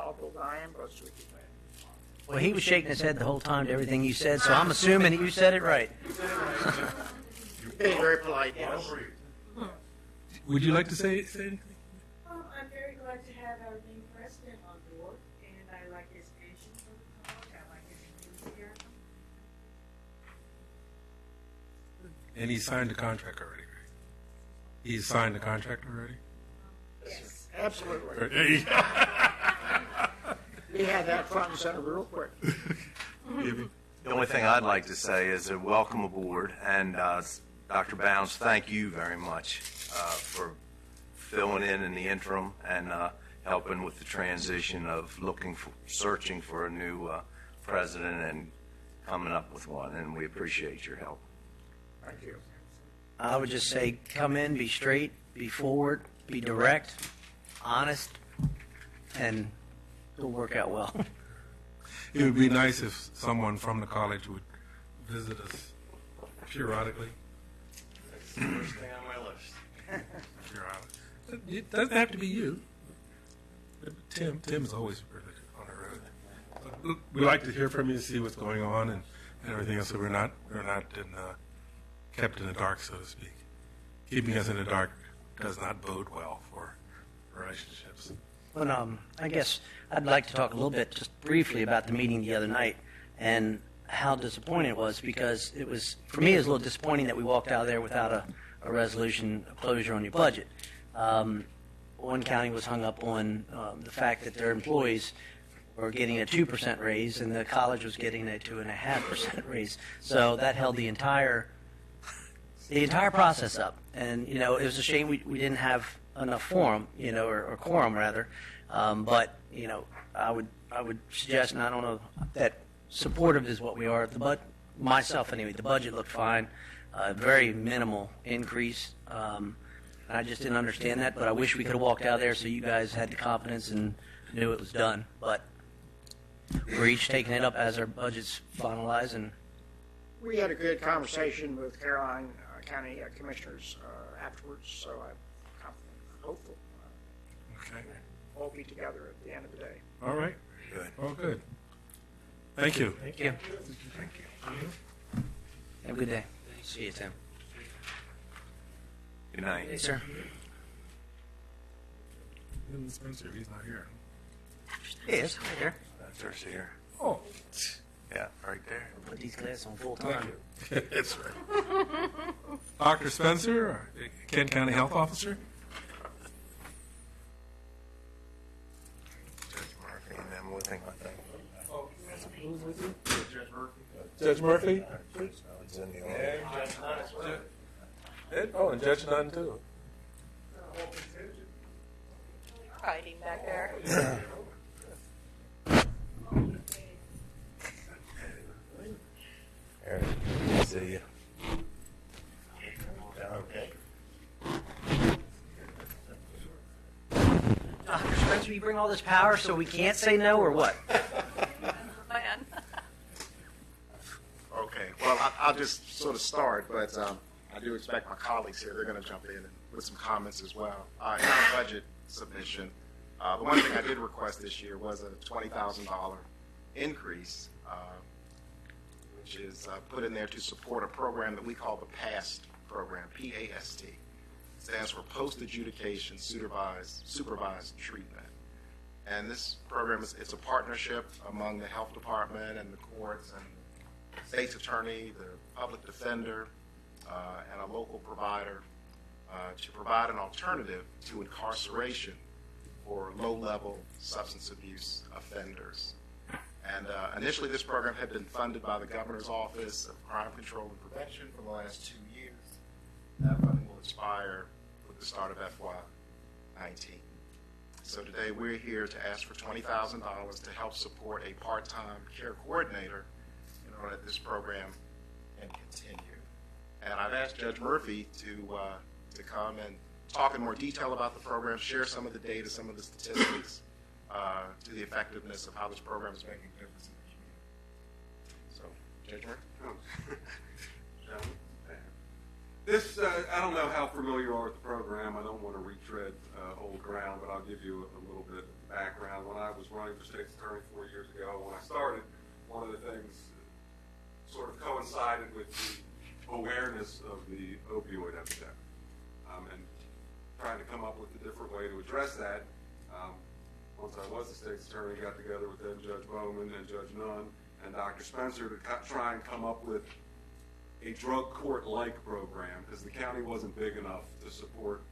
knowledgeable than I am, but so we can. Well, he was shaking his head the whole time to everything you said, so I'm assuming that you said it right. Being very polite, yes. Would you like to say anything? I'm very glad to have our new president on board, and I like his vision for the college. I like his enthusiasm. And he signed the contract already, right? He's signed the contract already? Yes. Absolutely. He had that front and center real quick. Gibby? The only thing I'd like to say is a welcome aboard, and Dr. Bounds, thank you very much for filling in the interim and helping with the transition of searching for a new president and coming up with one, and we appreciate your help. Thank you. I would just say come in, be straight, be forward, be direct, honest, and it'll work out well. It would be nice if someone from the college would visit us periodically. That's the first thing on my list. Periodically. It doesn't have to be you. Tim is always really on the road. But we like to hear from you, see what's going on, and everything else. So we're not kept in the dark, so to speak. Keeping us in the dark does not bode well for relationships. Well, I guess I'd like to talk a little bit, just briefly, about the meeting the other night and how disappointing it was, because it was, for me, it was a little disappointing that we walked out of there without a resolution, a closure on your budget. One county was hung up on the fact that their employees were getting a 2% raise and the college was getting a 2.5% raise. So that held the entire process up. And, it was a shame we didn't have enough forum, or quorum rather. But, I would suggest, and I don't know that supportive is what we are, myself anyway, the budget looked fine, very minimal increase. I just didn't understand that, but I wish we could have walked out there so you guys had the confidence and knew it was done. But we're each taking it up as our budget's finalized. And We had a good conversation with Caroline County Commissioners afterwards, so I'm confident, hopeful Okay. we'll be together at the end of the day. All right. Good. Oh, good. Thank you. thank you. Thank you. Have a good day. See you, Tim. Good night. Hey, sir. Spencer, he's not here. He is, right there. There's here. Oh, Yeah, right there. Put these glasses on full time. that's right. Dr. Spencer, Kent County Health Officer. Judge Murphy and them with him, I think. Who's with you? Judge Murphy. It's in the office. And Judge Nunn, too. Hiding back there. Eric, see you. Okay. Dr. Spencer, you bring all this power so we can't say no, or what? Man. Okay, well, I'll just sort of start, but I do expect my colleagues here, they're going to jump in and with some comments as well. In our budget submission, the one thing I did request this year was a $20,000 increase, which is put in there to support a program that we call the PAST program, P-A-S-T. It stands for Post Adjudication Supervised Treatment. And this program it's a partnership among the health department and the courts and state's attorney, the public defender, and a local provider to provide an alternative to incarceration for low-level substance abuse offenders. And initially this program had been funded by the Governor's Office of Crime Control and Prevention for the last 2 years. That funding will expire with the start of FY19. So today we're here to ask for $20,000 to help support a part-time care coordinator in order that this program can continue. And I've asked Judge Murphy to come and talk in more detail about the program, share some of the data, some of the statistics to the effectiveness of how this program is making a difference in the community. So, Judge Murphy? This, I don't know how familiar you are with the program. I don't want to retread old ground, but I'll give you a little bit of background. When I was running running for state's attorney 4 years ago. When I started, one of the things sort of coincided with the awareness of the opioid epidemic, and trying to come up with a different way to address that. Once I was the state's attorney, got together with then Judge Bowman and Judge Nunn and Dr. Spencer to try and come up with a drug court-like program, because the county wasn't big enough to support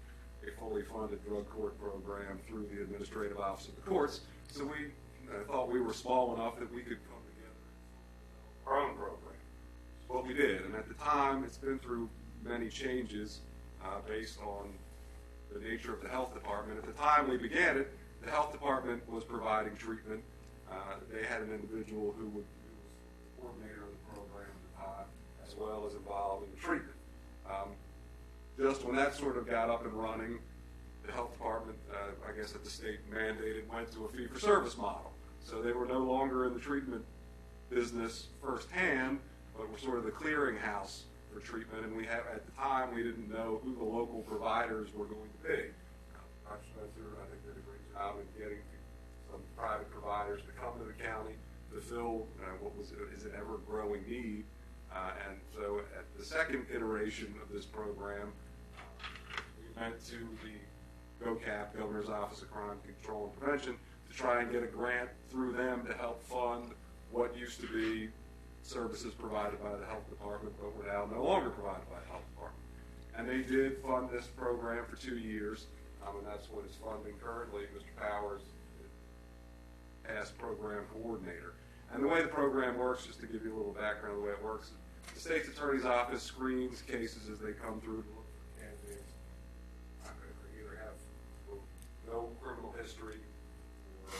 a fully funded drug court program through the Administrative Office of the Courts. So we thought we were small enough that we could come together and our own program. What we did, and at the time, it's been through many changes based on the nature of the health department. At the time we began it, the health department was providing treatment. They had an individual who was the coordinator of the program at the time, as well as involved in the treatment. Just when that sort of got up and running, the health department, I guess at the state mandated, went to a fee-for-service model. So they were no longer in the treatment business firsthand, but were sort of the clearinghouse for treatment. And we have, at the time, we didn't know who the local providers were going to be. Dr. Spencer, I think, did a great job in getting some private providers to come to the county to fill what is an ever-growing need. And so at the second iteration of this program, we went to the GOCAP, Governor's Office of Crime Control and Prevention, to try and get a grant through them to help fund what used to be services provided by the health department, but were now no longer provided by the health department. And they did fund this program for 2 years, and that's what it's funding currently. Mr. Powers, past program coordinator. And the way the program works, just to give you a little background of the way it works, the state's attorney's office screens cases as they come through to look for candidates who either have no criminal history or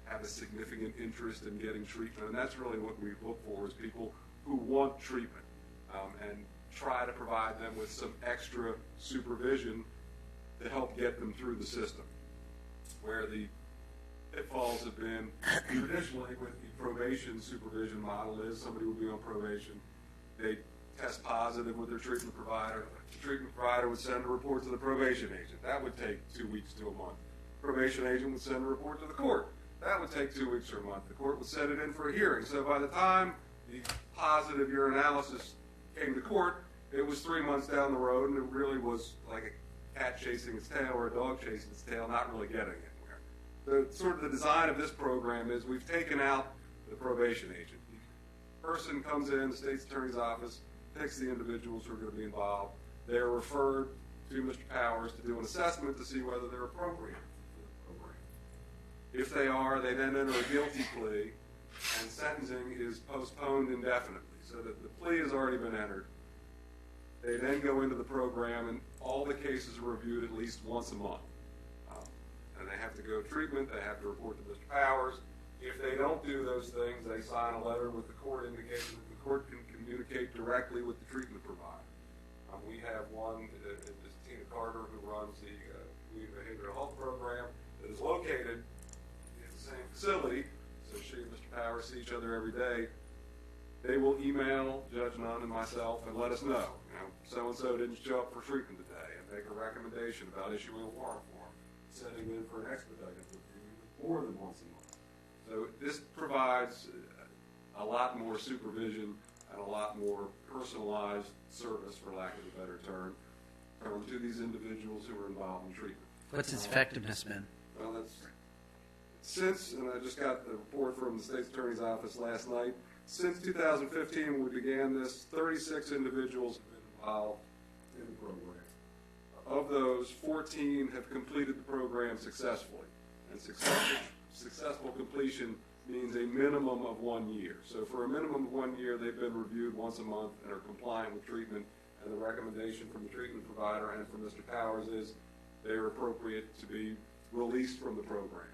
have a significant interest in getting treatment. And that's really what we look for, is people who want treatment, and try to provide them with some extra supervision to help get them through the system. Where the pitfalls have been traditionally with the probation supervision model is somebody would be on probation, they test positive with their treatment provider, the treatment provider would send a report to the probation agent. That would take 2 weeks to a month. Probation agent would send a report to the court. That would take 2 weeks or a month. The court would set it in for a hearing. So by the time the positive urinalysis came to court, it was 3 months down the road, and it really was like a cat chasing its tail or a dog chasing its tail, not really getting anywhere. The sort of the design of this program is we've taken out the probation agent. The person comes in, the state's attorney's office, picks the individuals who are going to be involved. They're referred to Mr. Powers to do an assessment to see whether they're appropriate for the program. If they are, they then enter a guilty plea, and sentencing is postponed indefinitely, so that the plea has already been entered. They then go into the program, and all the cases are reviewed at least once a month. And they have to go treatment, they have to report to Mr. Powers. If they don't do those things, they sign a letter with the court indicating that the court can communicate directly with the treatment provider. We have one, it's Tina Carter, who runs the Community Behavioral Health Program, that is located in the same facility, so she and Mr. Powers see each other every day. They will email Judge Nunn and myself and let us know, so-and-so didn't show up for treatment today, and make a recommendation about issuing a warrant for him, setting in for an expedited review more than once a month. So this provides a lot more supervision and a lot more personalized service, for lack of a better term, to these individuals who are involved in treatment. What's its effectiveness been? Well, and I just got the report from the state's attorney's office last night, since 2015 when we began this, 36 individuals have been involved in the program. Of those, 14 have completed the program successfully. And successful completion means a minimum of 1 year. So for a minimum of 1 year, they've been reviewed once a month and are compliant with treatment. And the recommendation from the treatment provider and from Mr. Powers is they're appropriate to be released from the program.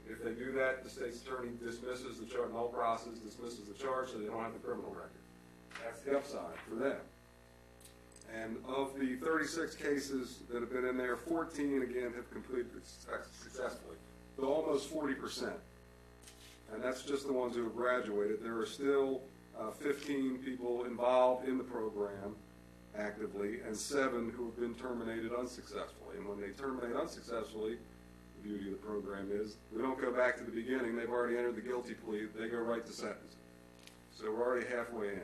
If they do that, the state's attorney dismisses the charge, null process dismisses the charge, so they don't have the criminal record. That's the upside for them. And of the 36 cases that have been in there, 14, again, have completed successfully. So almost 40%. And that's just the ones who have graduated. There are still 15 people involved in the program actively, and 7 who have been terminated unsuccessfully. And when they terminate unsuccessfully, the beauty of the program is. We don't go back to the beginning. They've already entered the guilty plea. They go right to sentencing. So we're already halfway in.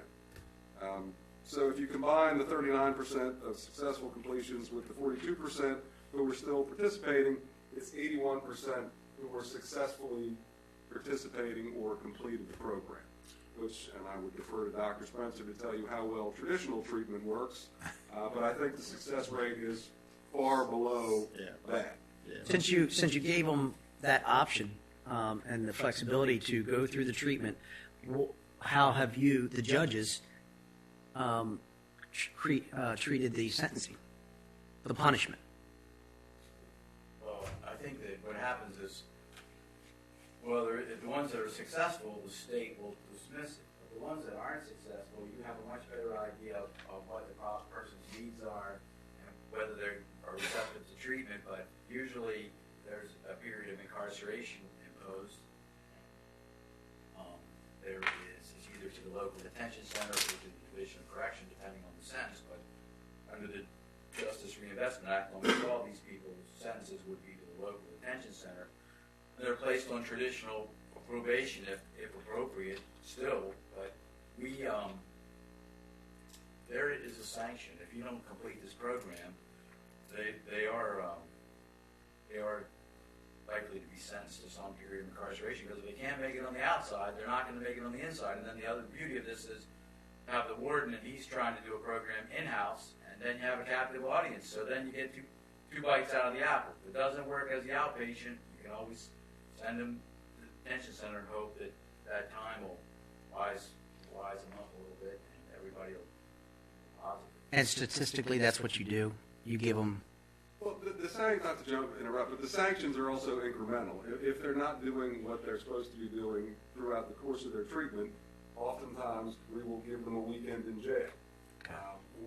So if you combine the 39% of successful completions with the 42% who were still participating, it's 81% who were successfully participating or completed the program, which, and I would defer to Dr. Spencer to tell you how well traditional treatment works, but I think the success rate is far below that. Since you gave them that option and the flexibility to go through the treatment, how have you, the judges, treated the sentencing, the punishment? Well, I think that what happens is, well, the ones that are successful, the state will dismiss it. But the ones that aren't successful, you have a much better idea of what the person's needs are and whether they are receptive to treatment. But usually there's a period of incarceration imposed. There is, it's either to the local detention center or to the Division of Correction, depending on the sentence. But under the Justice Reinvestment Act, almost all these people's sentences would be to the local detention center. They're placed on traditional probation if appropriate still, but there is a sanction. If you don't complete this program, they are likely to be sentenced to some period of incarceration, because if they can't make it on the outside, they're not going to make it on the inside. And then the other beauty of this is have the warden, and he's trying to do a program in-house, and then you have a captive audience. So then you get two bites out of the apple. If it doesn't work as the outpatient, you can always send them to the detention center and hope that that time will wise them up a little bit, and everybody will be positive. And statistically, that's what you do. You give them. Well, the sanctions, not to interrupt, but the sanctions are also incremental. If they're not doing what they're supposed to be doing throughout the course of their treatment, oftentimes we will give them a weekend in jail.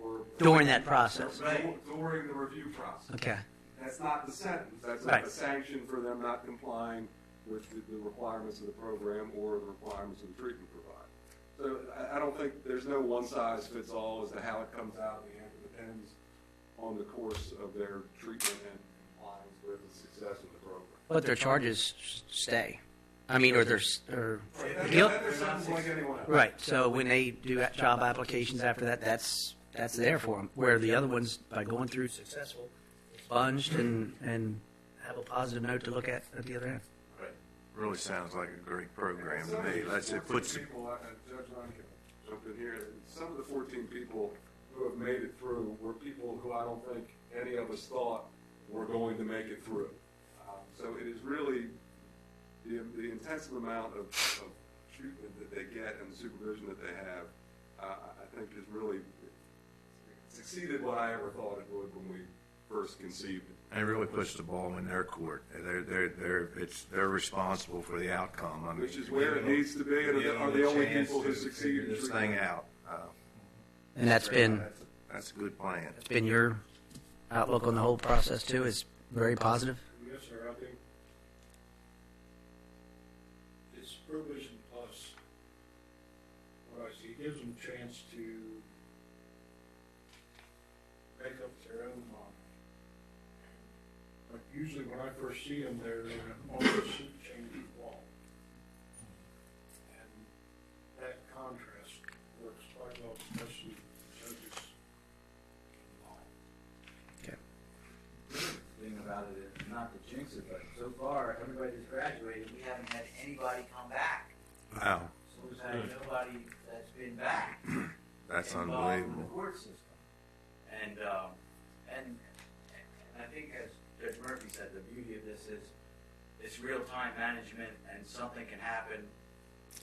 Or During that process. During the review process. Okay. That's not the sentence. That's Right. not the sanction for them not complying with the requirements of the program or the requirements of the treatment provider. So I don't think there's no one-size-fits-all as to how it comes out. The answer depends on the course of their treatment and compliance with the success of the program. But their charges stay. I mean, or their They're sentenced like anyone else. right. So when they do job applications after that, that's there for them. Where the other ones, by going through successful, expunged and have a positive note to look at the other end. Really sounds like a great program to me. Let's say, Judge Ron can jump in here. Some of the 14 people who have made it through were people who I don't think any of us thought were going to make it through. So it is really the intensive amount of treatment that they get and the supervision that they have, I think is really exceeded what I ever thought it would when we first conceived it. and it really puts the ball in their court. They're responsible for the outcome. I mean, Which is where it needs to be, and are the only people who succeed in this treatment. thing out. And that's been That's a good plan. your outlook on the whole process too. Is very positive. Yes, sir, I think it's probation plus. What I see, it gives them a chance to make up their own mind. But usually when I first see them, they're on the suit change of law. And that contrast works quite well, especially judges in law. Thing about it is, not to jinx it, but so far, everybody that's graduated, we haven't had anybody come back. Wow, So we've had nobody that's been back. that's involved in the unbelievable. court system. And I think, as Judge Murphy said, the beauty of this is it's real-time management, and something can happen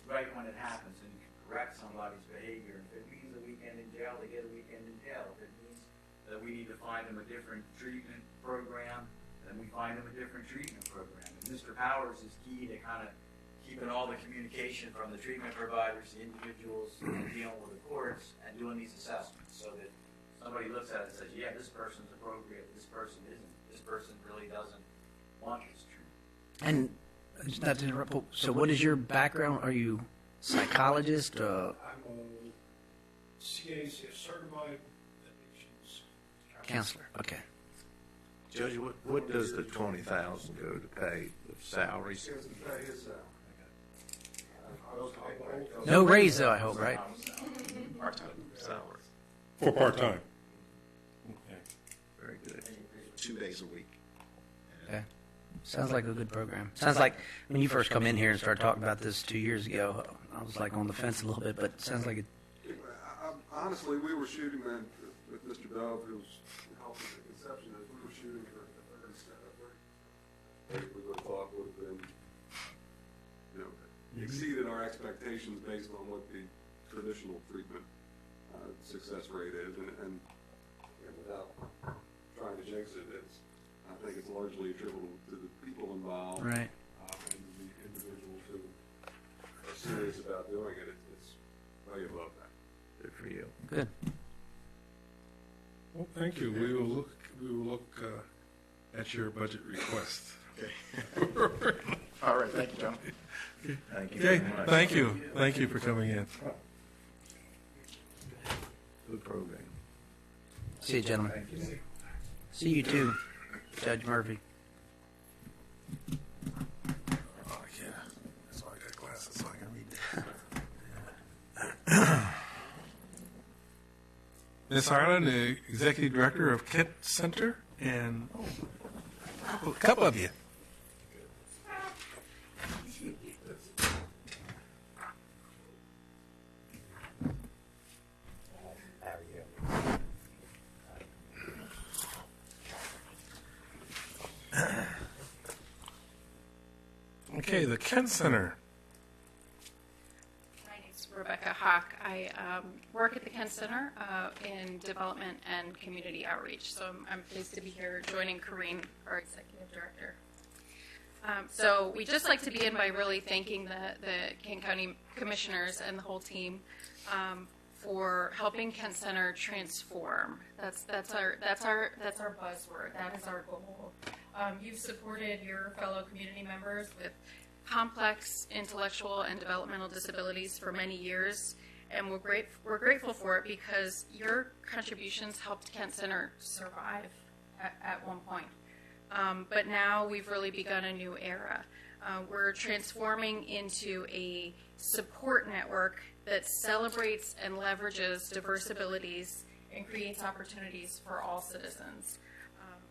right when it happens, and you can correct somebody's behavior. If it means a weekend in jail, they get a weekend in jail. If it means that we need to find them a different treatment program, then we find them a different treatment program. And Mr. Powers is key to kind of keeping all the communication from the treatment providers, the individuals, and dealing with the courts, and doing these assessments so that somebody looks at it and says, yeah, this person's appropriate, this person isn't. This person really doesn't want this treatment. And just not to interrupt, but so what is your background? Are you psychologist? I'm a CAC, a certified addictions Counselor. Okay. Judge, what does the 20,000 go to pay the salaries? He has to pay his salary. No raise, though, I hope, right? Part-time salary, For part-time. Very good. 2 days a week. Okay. Sounds like a good program. Sounds like when you first come in here and started talking about this 2 years ago, I was like on the fence a little bit, but it sounds like it. Honestly, we were shooting, man, with Mr. Dove, who's helped with the conception, is we were shooting for a 30 we would have thought would have been, exceeded our expectations based on what the traditional treatment success rate is, and without trying to jinx it, I think it's largely attributable to the people involved, Right. and the individuals who are serious about doing it. It's way above that. Good for you. Good. Well, thank you. We will look at your budget request. Okay. All right, thank you, gentlemen. Thank you Okay, very much. thank you. Thank you for coming in. Good program. See you, gentlemen. Thank you. See you too, Judge Murphy. Oh, yeah. That's why I got glasses so I can read. Ms. Harlan, the Executive Director of Kent Center, and a couple of you. Okay, the Kent Center. My name's Rebecca Hawk. I work at the Kent Center in development and community outreach. So I'm pleased to be here joining Corrine, our executive director. So we just like to begin by really thanking the Kent County commissioners and the whole team for helping Kent Center transform. That's our buzzword. That is our goal. You've supported your fellow community members with complex intellectual and developmental disabilities for many years, and we're grateful for it because your contributions helped Kent Center survive at one point. But now we've really begun a new era. We're transforming into a support network that celebrates and leverages diverse abilities and creates opportunities for all citizens.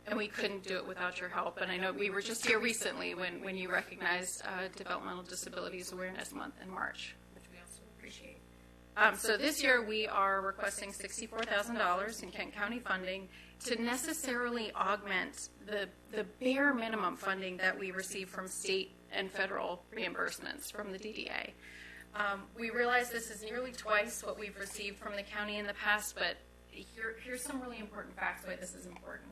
And we couldn't do it without your help. And I know we were just here recently when you recognized Developmental Disabilities Awareness Month in March, which we also appreciate. So this year we are requesting $64,000 in Kent County funding to necessarily augment the bare minimum funding that we receive from state and federal reimbursements from the DDA. We realize this is nearly twice what we've received from the county in the past, but here's some really important facts why this is important.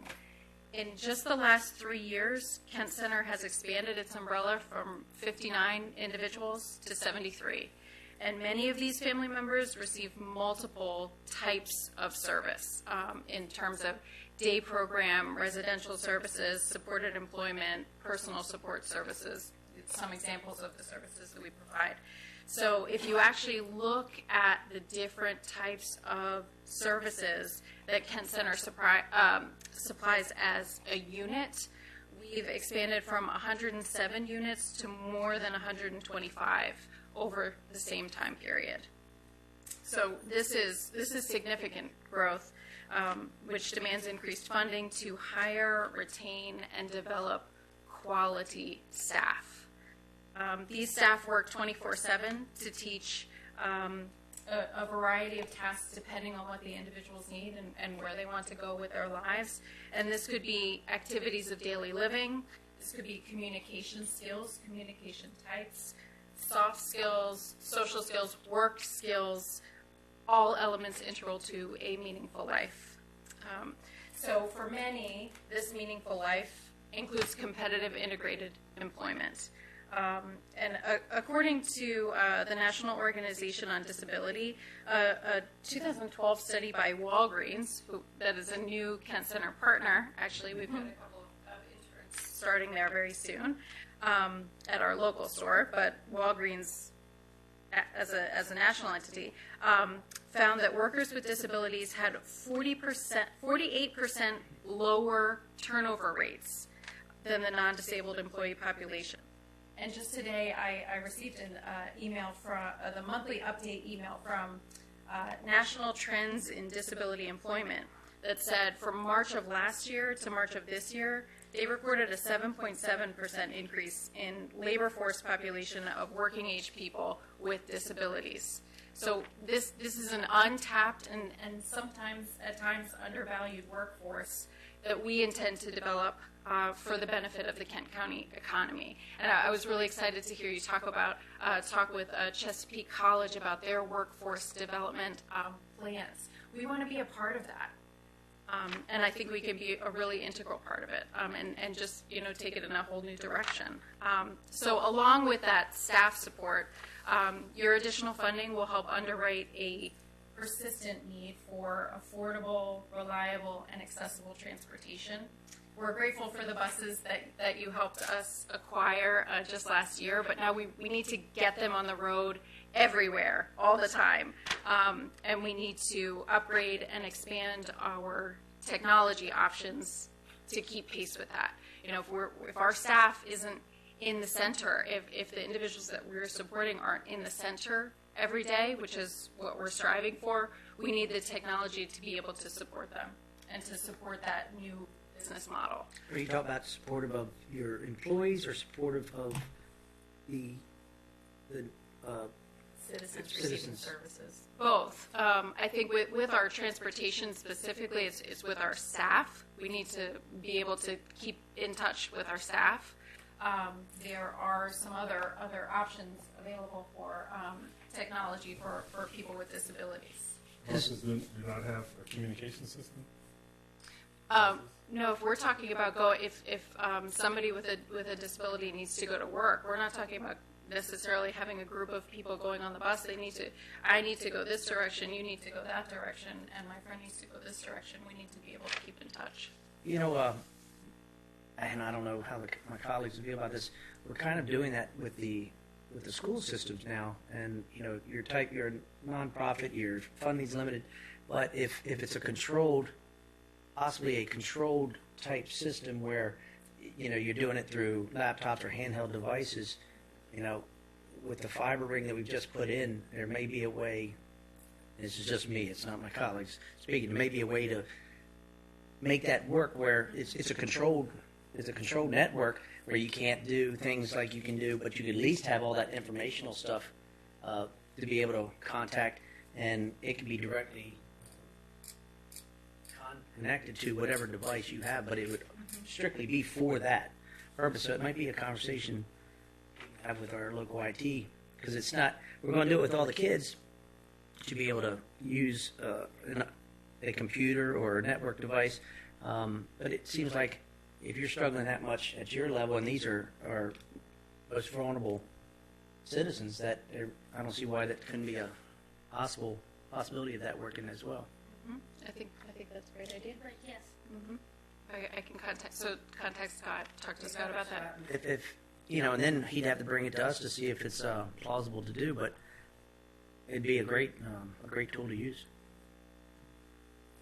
In just the last 3 years, Kent Center has expanded its umbrella from 59 individuals to 73. And many of these family members receive multiple types of service in terms of day program, residential services, supported employment, personal support services, some examples of the services that we provide. So if you actually look at the different types of services that Kent Center supplies as a unit, we've expanded from 107 units to more than 125 over the same time period. So this is significant growth, which demands increased funding to hire, retain, and develop quality staff. These staff work 24/7 to teach a variety of tasks depending on what the individuals need and where they want to go with their lives. And this could be activities of daily living. This could be communication skills, communication types, soft skills, social skills, work skills, all elements integral to a meaningful life. So for many, this meaningful life includes competitive integrated employment. And according to the National Organization on Disability, a 2012 study by Walgreens, that is a new Kent Center partner, actually we've got a couple of interns starting there very soon at our local store, but Walgreens as a national entity, found that workers with disabilities had 48% lower turnover rates than the non-disabled employee population. And just today, I received an email from the monthly update email from National Trends in Disability Employment that said from March of last year to March of this year, they recorded a 7.7% increase in labor force population of working age people with disabilities. So this is an untapped and sometimes at times undervalued workforce that we intend to develop for the benefit of the Kent County economy. And I was really excited to hear you talk with Chesapeake College about their workforce development plans. We want to be a part of that. And I think we can be a really integral part of it, and just take it in a whole new direction. So along with that staff support, your additional funding will help underwrite a persistent need for affordable, reliable, and accessible transportation. We're grateful for the buses that you helped us acquire just last year, but now we need to get them on the road everywhere, all the time. And we need to upgrade and expand our technology options to keep pace with that. If our staff isn't in the center, if the individuals that we're supporting aren't in the center every day, which is what we're striving for, we need the technology to be able to support them and to support that new business model. Are you talking about supportive of your employees or supportive of the citizens receiving services? Both. I think with our transportation specifically, it's with our staff. We need to be able to keep in touch with our staff. There are some other options available for technology for people with disabilities. Buses do not have a communication system? No, if we're talking about if somebody with a disability needs to go to work, we're not talking about necessarily having a group of people going on the bus. I need to go this direction, you need to go that direction, and my friend needs to go this direction. We need to be able to keep in touch. And I don't know how my colleagues feel about this. We're kind of doing that with the school systems now, and you're a nonprofit, your funding's limited, but if it's possibly a controlled type system where you're doing it through laptops or handheld devices, with the fiber ring that we've just put in, there may be a way. This is just me; it's not my colleagues speaking. There may be a way to make that work where it's a controlled network where you can't do things like you can do, but you can at least have all that informational stuff to be able to contact, and it can be directly connected to whatever device you have, but it would strictly be for that purpose. So it might be a conversation we have with our local IT, because it's not, we're going to do it with all the kids to be able to use a computer or a network device, but it seems like if you're struggling that much at your level, and these are our most vulnerable citizens, that I don't see why that couldn't be a possibility of that working as well. Mm-hmm. I think that's a great idea. Right, yes. Mm-hmm. I can contact Scott, talk to Scott about that. If and then he'd have to bring it to us to see if it's plausible to do, but it'd be a great tool to use.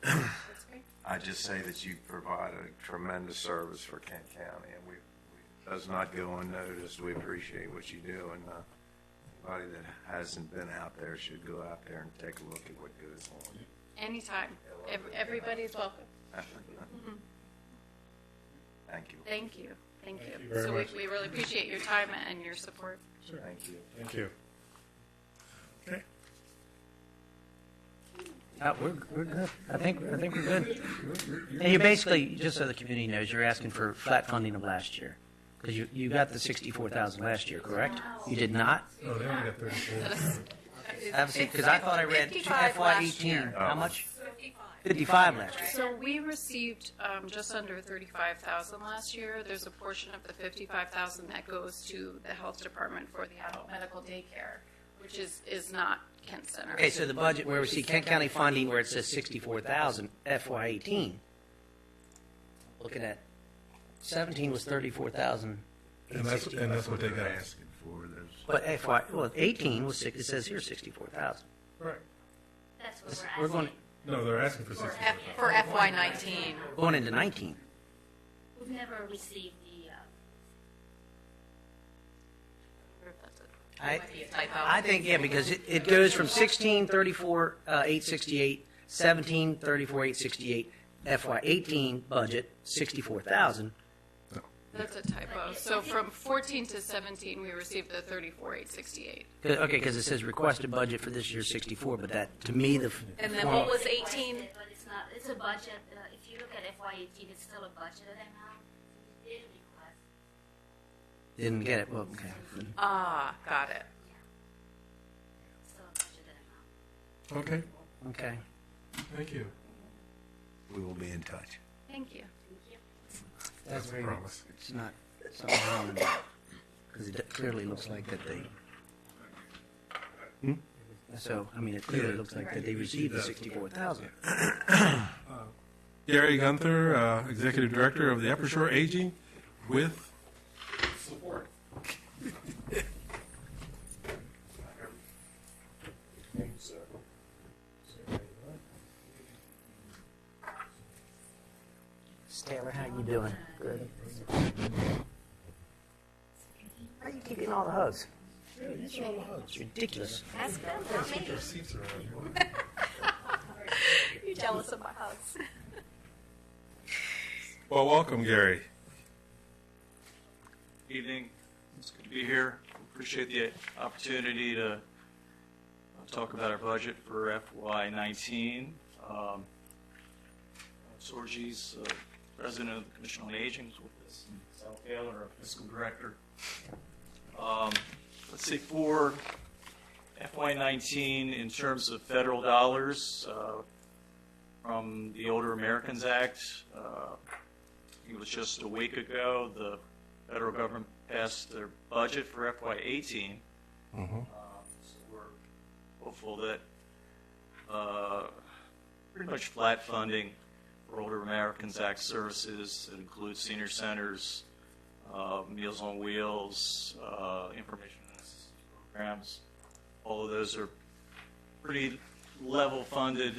That's great. I just say that you provide a tremendous service for Kent County, and it does not go unnoticed. We appreciate what you do, and anybody that hasn't been out there should go out there and take a look at what goes on. Anytime. Everybody's welcome. Mm-hmm. Thank you. Thank you. Thank you very So much. we really appreciate your time and your support. Sure. Thank you. Thank you. Okay. We're good. I think we're good. And you basically, just so the community knows, you're asking for flat funding of last year, because you got the $64,000 last year, correct? You did not? Oh, they only got 34. Because I thought I read 55 last FY18. year. How much? 55. 55 last year. So we received just under $35,000 last year. There's a portion of the $55,000 that goes to the health department for the adult medical daycare, which is not Kent Center. Okay, so the budget where we see Kent County funding where it says 64,000 FY18. Looking at 17 was 34,000. And that's what they got asking for. But 18 was it says here 64,000. Right. That's what We're we're going, asking. No, they're asking for 64,000. For FY19. going into 19. We've never received the, I, Might be a typo. I think, yeah, because it goes from 1634,868, 1734,868, FY18 budget 64,000. That's a typo. So from 14 to 17, we received the 34,868. Okay, because it says requested budget for this year 64, but that, to me, the. And then form- what was 18? but it's not, it's a budget, if you look at FY18, it's still a budgeted amount. We did request. Didn't get it, well, okay. Ah, got it. Still a budgeted amount. Okay, Okay. thank you. We will be in touch. Thank you. That's a very, promise. it's not something wrong with that, because it clearly looks like that they. So, I mean, it clearly looks like that they received the 64,000. Gary Gunther, Executive Director of the Upper Shore Aging, with support. Taylor, how you doing? Good. How you keeping all the hugs? It's ridiculous. That's good, not me. Their seats around here. You jealous of my hugs. Well, welcome, Gary. Evening. It's good to be here. Appreciate the opportunity to talk about our budget for FY19. Sorge's President of the Commission on Aging is with us, and Sal Taylor, our Fiscal Director. Let's see, for FY19, in terms of federal dollars from the Older Americans Act, it was just a week ago, the federal government passed their budget for FY18. So we're hopeful that pretty much flat funding for Older Americans Act services that include senior centers, Meals on Wheels, information and assistance programs. All of those are pretty level funded.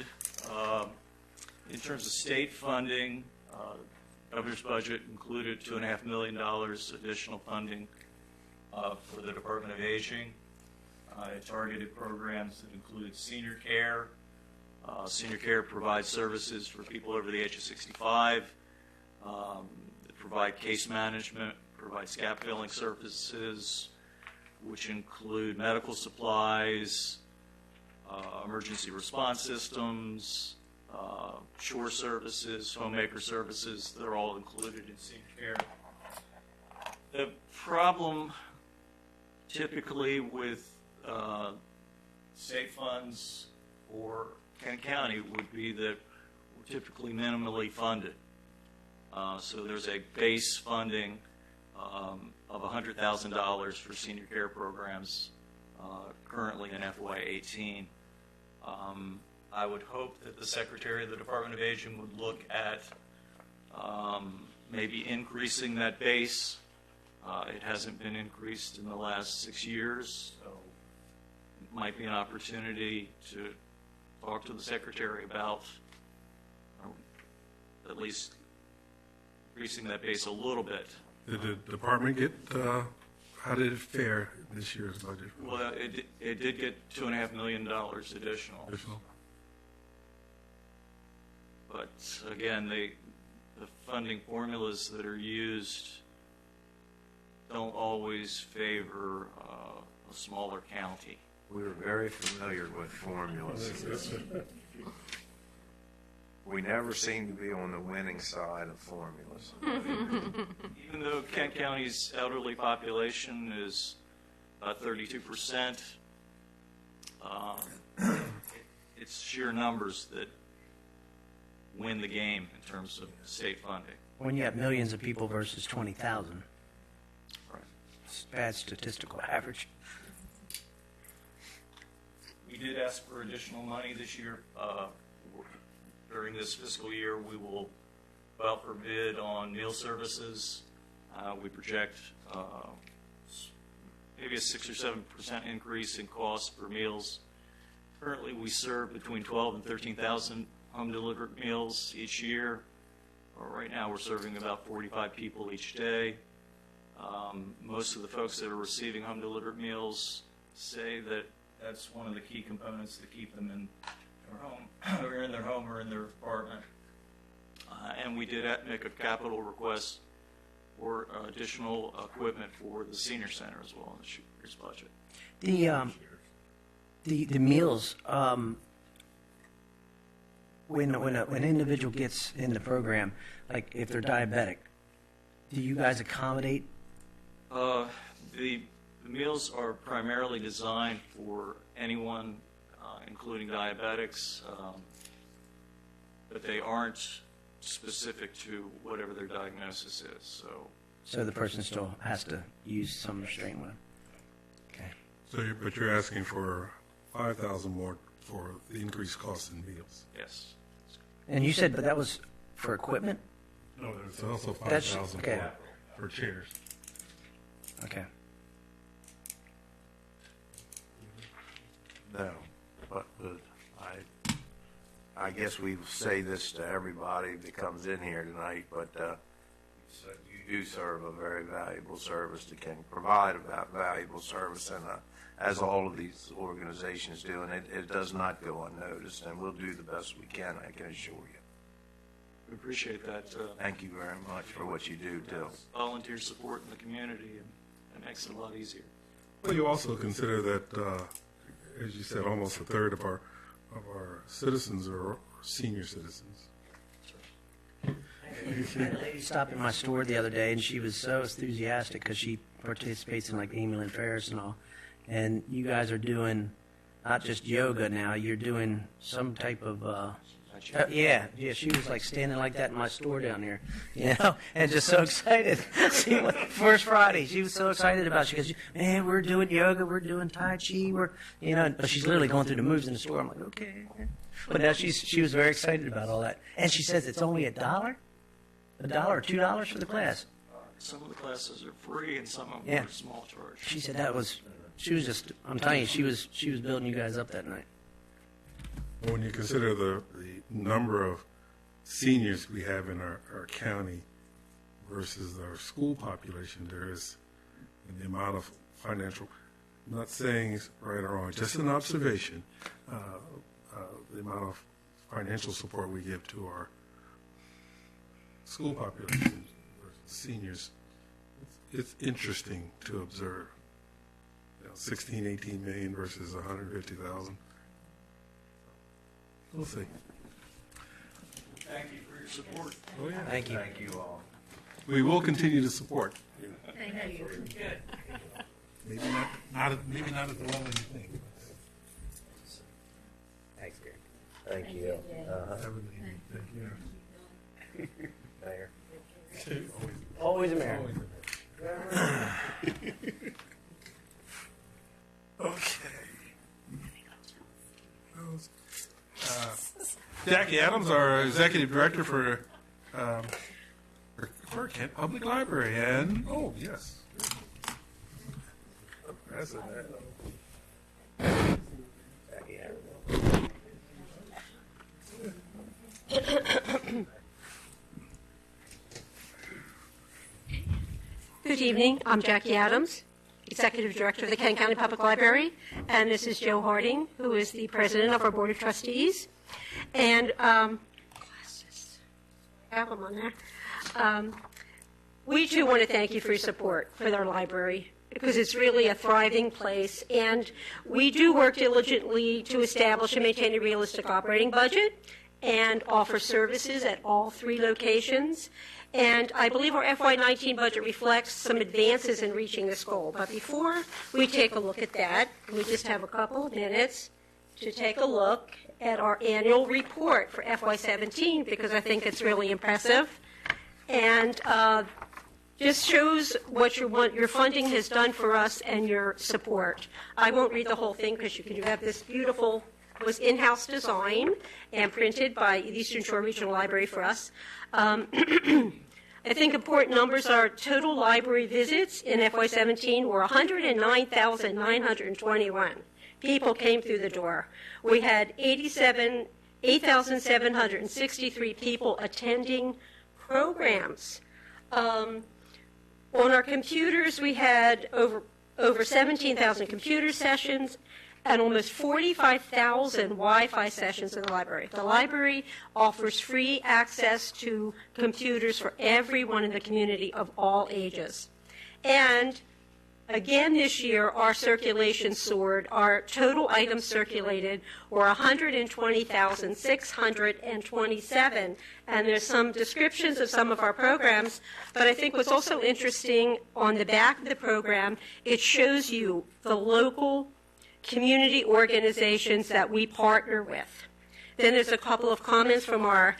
In terms of state funding, the governor's budget included $2.5 million additional funding for the Department of Aging. It targeted programs that include senior care. Senior care provides services for people over the age of 65. They provide case management, provides gap filling services, which include medical supplies, emergency response systems, shore services, homemaker services. They're all included in senior care. The problem typically with state funds or Kent County would be that we're typically minimally funded. So there's a base funding of $100,000 for senior care programs currently in FY18. I would hope that the Secretary of the Department of Aging would look at maybe increasing that base. It hasn't been increased in the last 6 years, so it might be an opportunity to talk to the Secretary about at least increasing that base a little bit. Did the department get, how did it fare this year's budget? Well, it did get $2.5 million additional. But again, the funding formulas that are used don't always favor a smaller county. We were very familiar with formulas. We never seem to be on the winning side of formulas. Even though Kent County's elderly population is about 32%, it's sheer numbers that win the game in terms of state funding. When you have millions of people versus 20,000, Right. it's a bad statistical average. We did ask for additional money this year. During this fiscal year, we will go out for bid on meal services. We project maybe a 6 or 7% increase in cost for meals. Currently, we serve between 12 and 13,000 home-delivered meals each year. Right now, we're serving about 45 people each day. Most of the folks that are receiving home-delivered meals say that that's one of the key components to keep them in their home, or in their home or in their apartment. And we did make a capital request for additional equipment for the senior center as well in this year's budget. The meals, when an individual gets in the program, like if they're diabetic, do you guys accommodate? The meals are primarily designed for anyone, including diabetics, but they aren't specific to whatever their diagnosis is. So the person still has to use some restraint with them. Okay. So, but you're asking for 5,000 more for the increased cost in meals? Yes. And you said, but that was for equipment? No, there's also 5,000 okay. for chairs. Okay. No, but I guess we say this to everybody that comes in here tonight, but you do serve a very valuable service that can provide a valuable service, and as all of these organizations do, and it does not go unnoticed, and we'll do the best we can, I can assure you. We appreciate that. Thank you very much for what you do, too. Volunteer support in the community, and it makes it a lot easier. Well, you also consider that, as you said, almost a third of our citizens are senior citizens. I had a lady stop in my store the other day, and she was so enthusiastic because she participates in like Amulet fairs and all. And you guys are doing not just yoga now; you're doing some type of yeah. She was like standing like that in my store down there, and just so excited. See, first Friday, she was so excited about it. She goes, "Man, we're doing yoga, we're doing Tai Chi, but she's literally going through the moves in the store." I'm like, okay. But now she was very excited about all that, and she says it's only $1 or $2 for the class. Some of the classes are free, and some of them are small charge. She said she was just. I'm telling you, she was building you guys up that night. When you consider the number of seniors we have in our county versus our school population, there is the amount of financial, I'm not saying it's right or wrong, just an observation, the amount of financial support we give to our school population versus seniors, it's interesting to observe. 16, 18 million versus 150,000. We'll see. Thank you for your support. Oh, yeah. Thank you. Thank you all. We will continue to support. Thank you. Good. Maybe not at the level you think. Thanks, Gary. Thank you. Thank you. Mayor. Always a mayor. Okay. Jackie Adams, our executive director for Kent Public Library, and yes, President. Jackie Adams. Good evening. I'm Jackie Adams, Executive Director of the Kent County Public Library, and this is Joe Harding, who is the President of our Board of Trustees. And we too want to thank you for your support for our library, because it's really a thriving place, and we do work diligently to establish and maintain a realistic operating budget and offer services at all 3 locations. And I believe our FY19 budget reflects some advances in reaching this goal. But before we take a look at that, we just have a couple of minutes to take a look at our annual report for FY17, because I think it's really impressive. And just shows what your funding has done for us and your support. I won't read the whole thing because you have this beautiful, was in-house design and printed by the Eastern Shore Regional Library for us. I think important numbers are total library visits in FY17 were 109,921. people came through the door. We had 8,763 people attending programs. On our computers, we had over 17,000 computer sessions and almost 45,000 Wi-Fi sessions in the library. The library offers free access to computers for everyone in the community of all ages. And again this year, our circulation soared. Our total items circulated were 120,627. And there's some descriptions of some of our programs, but I think what's also interesting on the back of the program, it shows you the local community organizations that we partner with. Then there's a couple of comments from our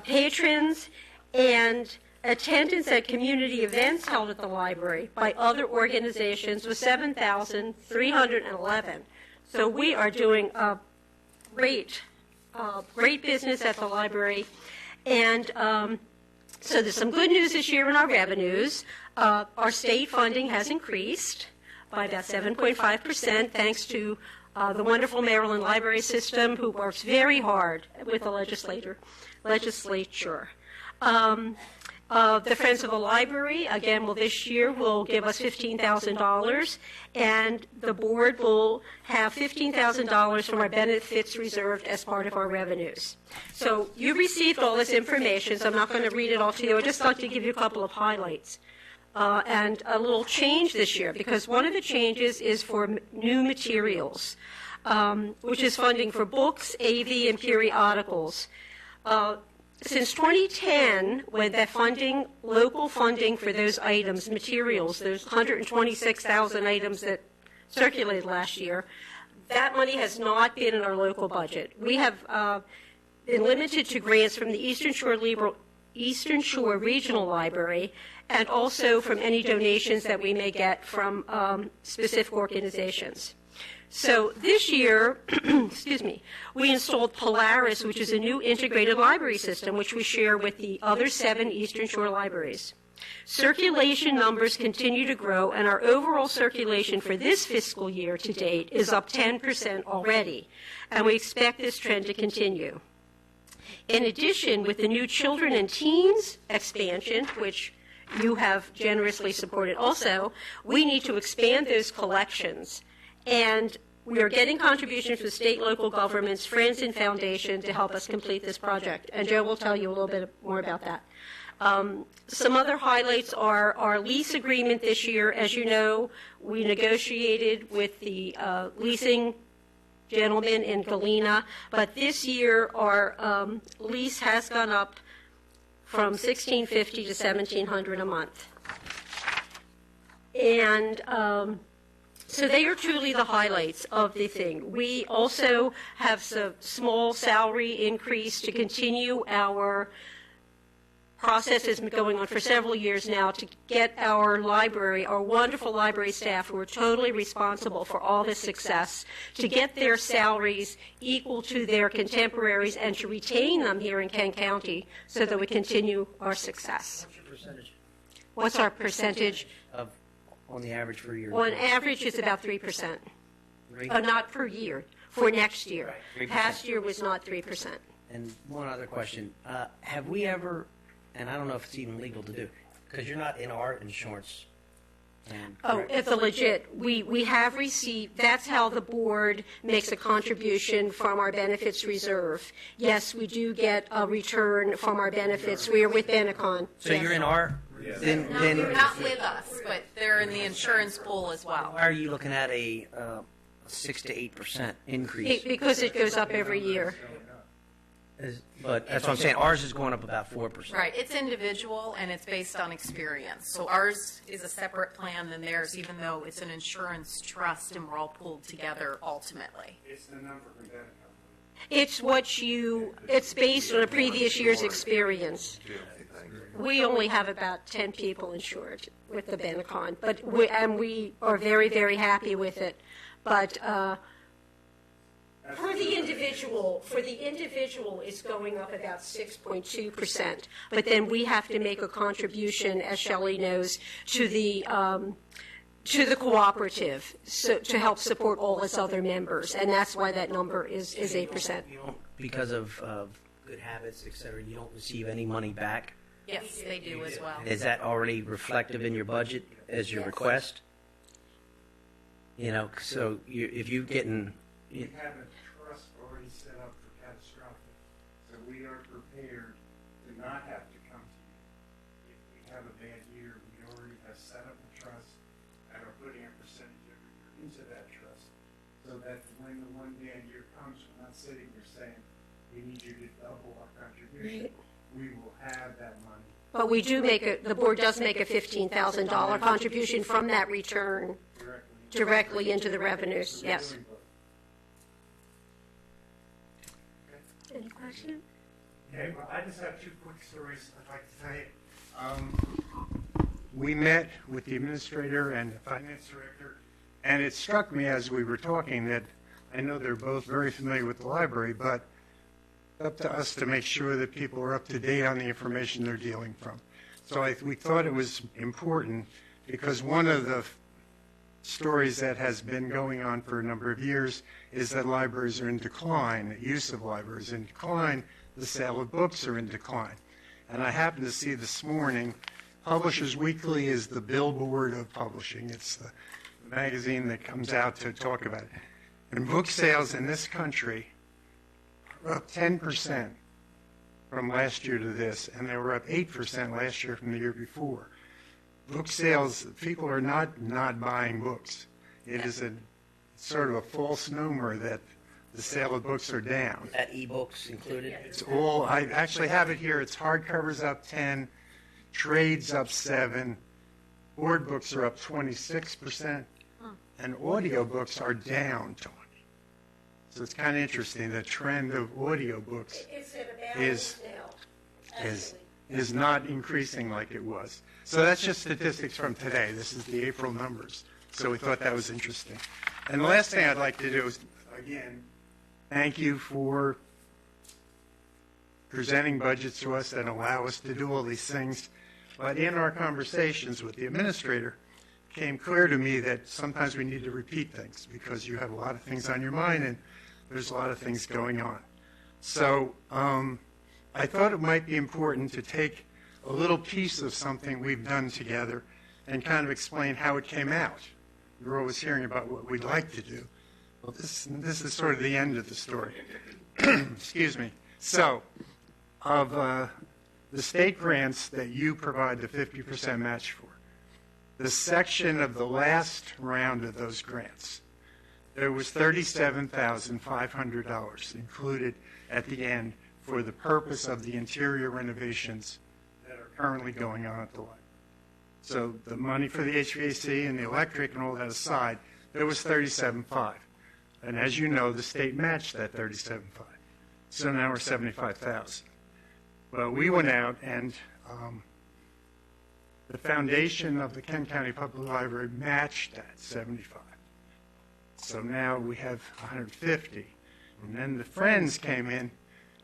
patrons, and attendance at community events held at the library by other organizations was 7,311. So we are doing a great business at the library. And so there's some good news this year in our revenues. Our state funding has increased by about 7.5%, thanks to the wonderful Maryland library system, who works very hard with the legislature. The Friends of the Library, again, this year will give us $15,000, and the board will have $15,000 from our benefits reserved as part of our revenues. So you received all this information, so I'm not going to read it all to you. I'd just like to give you a couple of highlights. And a little change this year, because one of the changes is for new materials, which is funding for books, AV, and periodicals. Since 2010, when that funding, local funding for those items, materials, those 126,000 items that circulated last year, that money has not been in our local budget. We have been limited to grants from the Eastern Shore Regional Library, and also from any donations that we may get from specific organizations. So this year, we installed Polaris, which is a new integrated library system, which we share with the other 7 Eastern Shore libraries. Circulation numbers continue to grow, and our overall circulation for this fiscal year to date is up 10% already, and we expect this trend to continue. In addition, with the new children and teens expansion, which you have generously supported also, we need to expand those collections. And we are getting contributions from state, local governments, friends, and foundation to help us complete this project. And Joe will tell you a little bit more about that. Some other highlights are our lease agreement this year. As you know, we negotiated with the leasing gentleman in Galena, but this year our lease has gone up from $1,650 to $1,700 a month. And so they are truly the highlights of the thing. We also have some small salary increase to continue our process has been going on for several years now to get our library, our wonderful library staff who are totally responsible for all this success, to get their salaries equal to their contemporaries and to retain them here in Kent County so that we continue our success. What's your percentage? What's our percentage? On the average for a year? On average, it's about 3%. Not per year, for next year. Right, 3%. Past year was not 3%. And one other question. Have we ever, and I don't know if it's even legal to do, because you're not in our insurance plan. Oh, correct? it's a legit. We have received, that's how the board makes a contribution from our benefits reserve. Yes, we do get a return from our benefits. We are with Benecon. So Yes. you're in our, then Not with us, but they're in the insurance pool as well. why are you looking at a 6 to 8% increase? Because it goes up every year. But that's what I'm saying. Ours is going up about 4%. Right, it's individual and it's based on experience. So ours is a separate plan than theirs, even though it's an insurance trust and we're all pulled together ultimately. It's the number from Benetton. It's it's based on a previous year's experience. We only have about 10 people insured with the Benecon, but we are very, very happy with it. But for the individual, it's going up about 6.2%. But then we have to make a contribution, as Shelley knows, to the to the cooperative, so, to help support all its other members, and that's why that number is 8%. You don't, because of good habits, et cetera, you don't receive any money back? Yes, they do as well. Is that already reflective in your budget as your request? You know, so if you're getting, We have a trust already set up for catastrophic, so we are prepared to not have to come to you. If we have a bad year, we already have set up a trust and are putting a percentage every year into that trust, so that when the one bad year comes, we're not sitting here saying, we need you to double our contribution. We will have that money. But we do the board does make a $15,000 contribution from that return directly into the revenues, yes. Any question? Okay, well, I just have two quick stories I'd like to tell you. We met with the administrator and the finance director, and it struck me as we were talking that I know they're both very familiar with the library, but it's up to us to make sure that people are up to date on the information they're dealing from. So we thought it was important because one of the stories that has been going on for a number of years is that libraries are in decline, the use of libraries in decline, the sale of books are in decline. And I happened to see this morning, Publishers Weekly is the billboard of publishing. It's the magazine that comes out to talk about it. And book sales in this country are up 10% from last year to this, and they were up 8% last year from the year before. Book sales, people are not buying books. It is a sort of a false number that the sale of books are down. that e-books included? It's all, I actually have it here, it's hardcovers up 10, trades up 7, board books are up 26%, and audiobooks are down 20. So it's kind of interesting, the trend of audiobooks is not increasing like it was. So that's just statistics from today. This is the April numbers. So we thought that was interesting. And the last thing I'd like to do is, again, thank you for presenting budgets to us that allow us to do all these things. But in our conversations with the administrator, it became clear to me that sometimes we need to repeat things because you have a lot of things on your mind and there's a lot of things going on. So I thought it might be important to take a little piece of something we've done together and kind of explain how it came out. You're always hearing about what we'd like to do. Well, this is sort of the end of the story. Excuse me. So, of the state grants that you provide the 50% match for, the section of the last round of those grants, there was $37,500 included at the end for the purpose of the interior renovations that are currently going on at the library. So the money for the HVAC and the electric and all that aside, there was $37,500. And as you know, the state matched that $37,500. So now we're $75,000. Well, we went out and the foundation of the Kent County Public Library matched that $75,000. So now we have $150,000. And then the Friends came in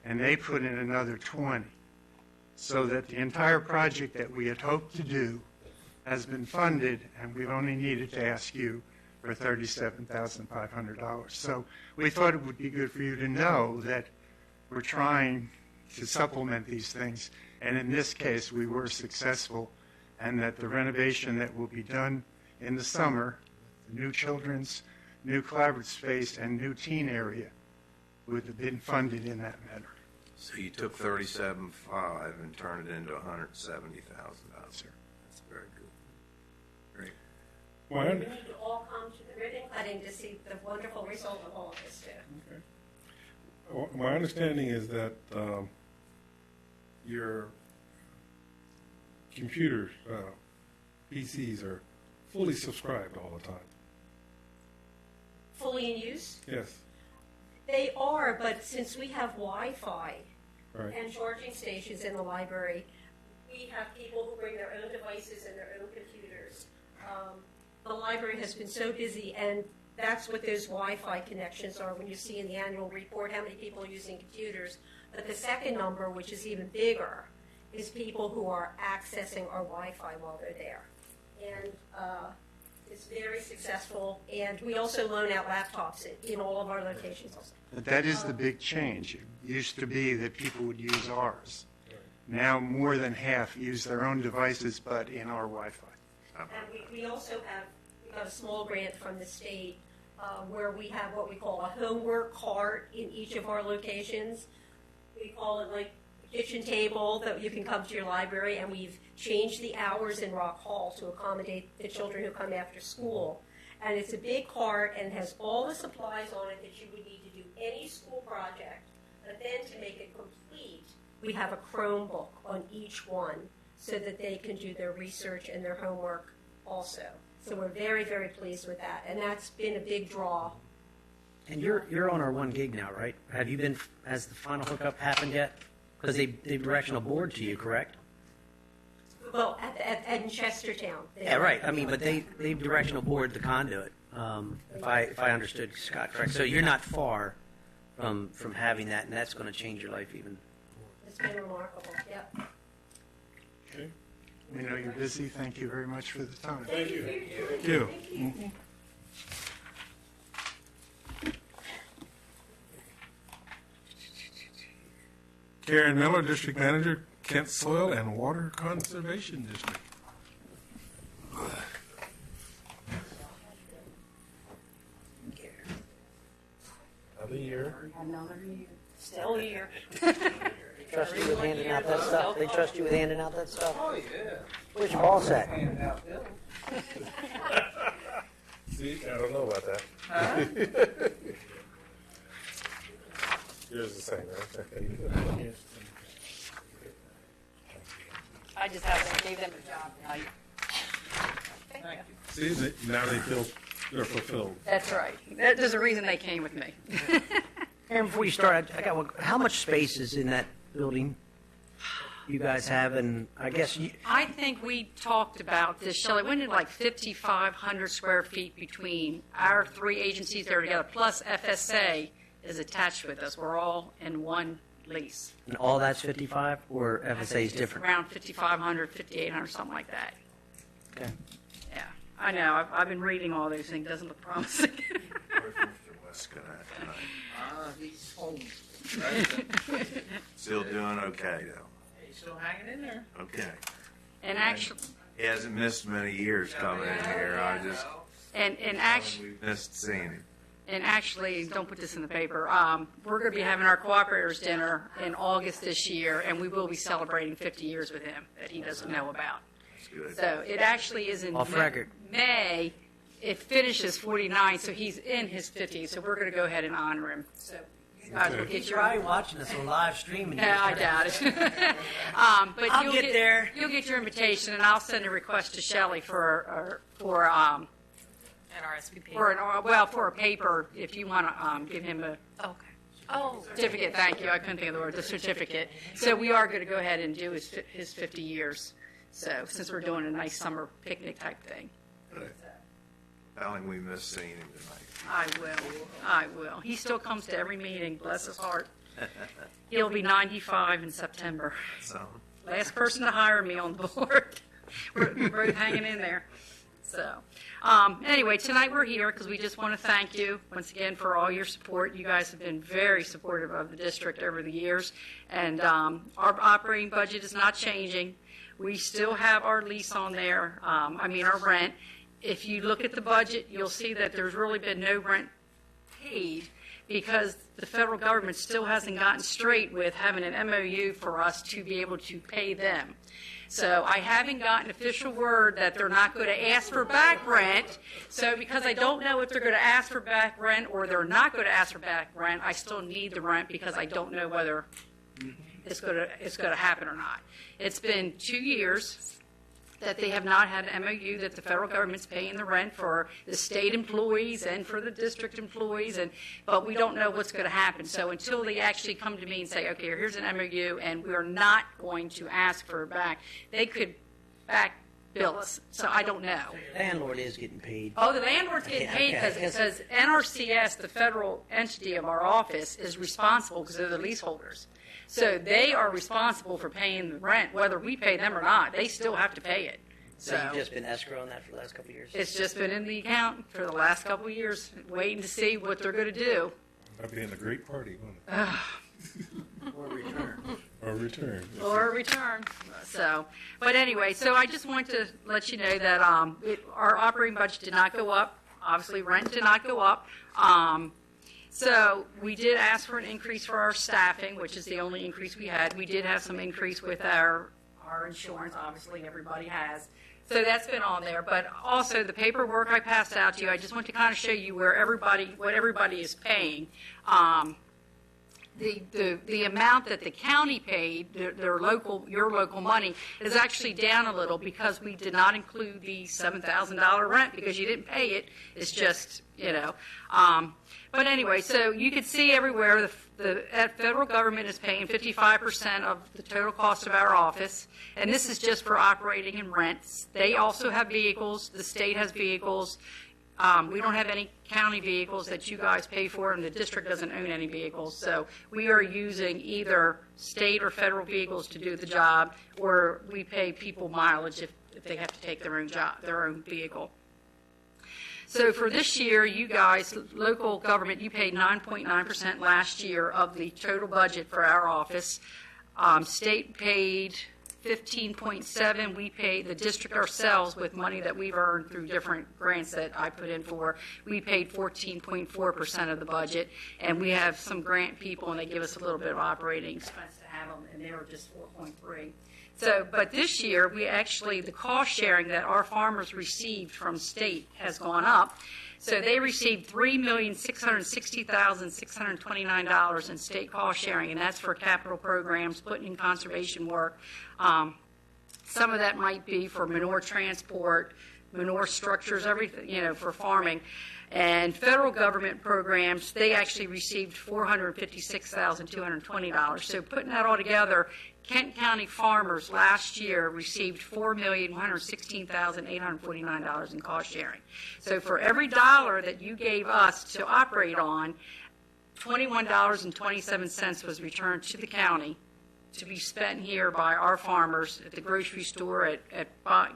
and they put in another $20,000. So that the entire project that we had hoped to do has been funded, and we've only needed to ask you for $37,500. So we thought it would be good for you to know that we're trying to supplement these things, and in this case, we were successful, and that the renovation that will be done in the summer, the new children's, new collaborative space, and new teen area would have been funded in that manner. So you took $37,500 and turned it into $170,000. That's very good. Great. We need to all come to the ribbon cutting to see the wonderful result of all of this, too. Okay. Well, my understanding is that your computers, PCs, are fully subscribed all the time. Fully in use? Yes. They are, but since we have Wi-Fi Right. and charging stations in the library, we have people who bring their own devices and their own computers. The library has been so busy, and that's what those Wi-Fi connections are when you see in the annual report how many people are using computers. But the second number, which is even bigger, is people who are accessing our Wi-Fi while they're there. And It's very successful, and we also loan out laptops in all of our locations. But that is the big change. It used to be that people would use ours. Now more than half use their own devices, but in our Wi-Fi. And we also got a small grant from the state where we have what we call a homework cart in each of our locations. We call it like a kitchen table that you can come to your library, and we've changed the hours in Rock Hall to accommodate the children who come after school. And it's a big cart and has all the supplies on it that you would need to do any school project. But then to make it complete, we have a Chromebook on each one so that they can do their research and their homework also. So we're very, very pleased with that. And that's been a big draw. And you're on our 1 gig now, right? Have you been, has the final hookup happened yet? Because they directional board to you, correct? Well, in Chestertown. Yeah, right. I mean, but they directional board the conduit, if I understood Scott correct. So you're not far from having that, and that's going to change your life even. It's been remarkable, yep. Okay. We know you're busy. Thank you very much for the time. Thank you. Thank you. Mhm. Karen Miller, District Manager, Kent Soil and Water Conservation District. Another year. Another year. Still here. Trust you with handing out that stuff? They trust you with handing out that stuff? Oh, yeah. Where's your ball set? See, I don't know about that. Yours is the same, right? I just gave them a job tonight. See, now they feel they're fulfilled. That's right. There's a reason they came with me. And before you start, I got one. How much space is in that building you guys have? And I guess I think we talked about this, Shelley. We did like 5,500 square feet between our 3 agencies that are together, plus FSA is attached with us. We're all in one lease. and all that's 55, or FSA is different? Around 5,500, 5,800, something like that. Okay. Yeah, I know. I've been reading all those things. Doesn't look promising. Where's Mr. Westcott at tonight? He's home. Still doing okay, though. He's still hanging in there. Okay. And actually, He hasn't missed many years coming in here. and actually, We've missed seeing him. And actually, don't put this in the paper, we're going to be having our cooperators dinner in August this year, and we will be celebrating 50 years with him that he doesn't know about. That's good. So it actually is in Off record. May. It finishes 49, so he's in his 50s, so we're going to go ahead and honor him. So you guys will He's get your... probably watching us on live streaming. Yeah, I doubt it. But I'll you'll get there. You'll get your invitation, and I'll send a request to Shelley for An RSVP. for a paper if you want to give him a certificate. Thank you. I couldn't think of the word. The certificate. So we are going to go ahead and do his 50 years. So since we're doing a nice summer picnic type thing. Good. Telling we missed seeing him tonight. I will. He still comes to every meeting. Bless his heart. He'll be 95 in September. So, Last person to hire me on the board. We're both hanging in there. So, anyway, tonight we're here because we just want to thank you once again for all your support. You guys have been very supportive of the district over the years, and our operating budget is not changing. We still have our lease on there, our rent. If you look at the budget, you'll see that there's really been no rent paid because the federal government still hasn't gotten straight with having an MOU for us to be able to pay them. So I haven't gotten official word that they're not going to ask for back rent. So because I don't know if they're going to ask for back rent or they're not going to ask for back rent, I still need the rent because I don't know whether it's going to happen or not. It's been 2 years that they have not had an MOU that the federal government's paying the rent for the state employees and for the district employees, but we don't know what's going to happen. So until they actually come to me and say, okay, here's an MOU, and we're not going to ask for it back, they could back bill us. So I don't know. The landlord is getting paid. Oh, the landlord's getting paid because NRCS, the federal entity of our office, is responsible because they're the leaseholders. So they are responsible for paying the rent, whether we pay them or not. They still have to pay it. So you've just been escrowing that for the last couple of years? It's just been in the account for the last couple of years, waiting to see what they're going to do. That'd be in a great party, wouldn't it? Or return. Or return. Or a return. So, but anyway, so I just want to let you know that our operating budget did not go up. Obviously, rent did not go up. So we did ask for an increase for our staffing, which is the only increase we had. We did have some increase with our insurance. Obviously, everybody has. So that's been on there. But also the paperwork I passed out to you, I just want to kind of show you what everybody is paying. The amount that the county paid, your local money, is actually down a little because we did not include the $7,000 rent because you didn't pay it. It's just, but anyway, so you can see everywhere the federal government is paying 55% of the total cost of our office, and this is just for operating and rents. They also have vehicles. The state has vehicles. We don't have any county vehicles that you guys pay for, and the district doesn't own any vehicles. So we are using either state or federal vehicles to do the job, or we pay people mileage if they have to take their own vehicle. So for this year, you guys, local government, you paid 9.9% last year of the total budget for our office. State paid 15.7. We pay the district ourselves with money that we've earned through different grants that I put in for. We paid 14.4% of the budget, and we have some grant people, and they give us a little bit of operating expense to have them, and they were just 4.3. So, but this year, the cost sharing that our farmers received from state has gone up. So they received $3,660,629 in state cost sharing, and that's for capital programs, putting in conservation work. Some of that might be for manure transport, manure structures, everything, for farming. And federal government programs, they actually received $456,220. So putting that all together, Kent County farmers last year received $4,116,849 in cost sharing. So for every dollar that you gave us to operate on, $21.27 was returned to the county to be spent here by our farmers at the grocery store, at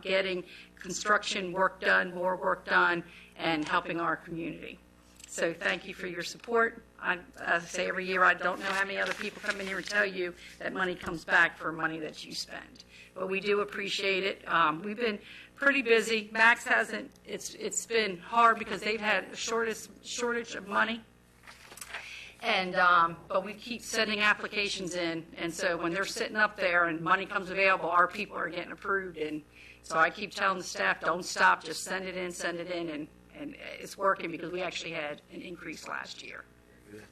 getting construction work done, more work done, and helping our community. So thank you for your support. As I say every year, I don't know how many other people come in here and tell you that money comes back for money that you spend. But we do appreciate it. We've been pretty busy. Max hasn't. It's been hard because they've had a shortage of money. And but we keep sending applications in, and so when they're sitting up there and money comes available, our people are getting approved. And so I keep telling the staff, don't stop, just send it in, and it's working because we actually had an increase last year,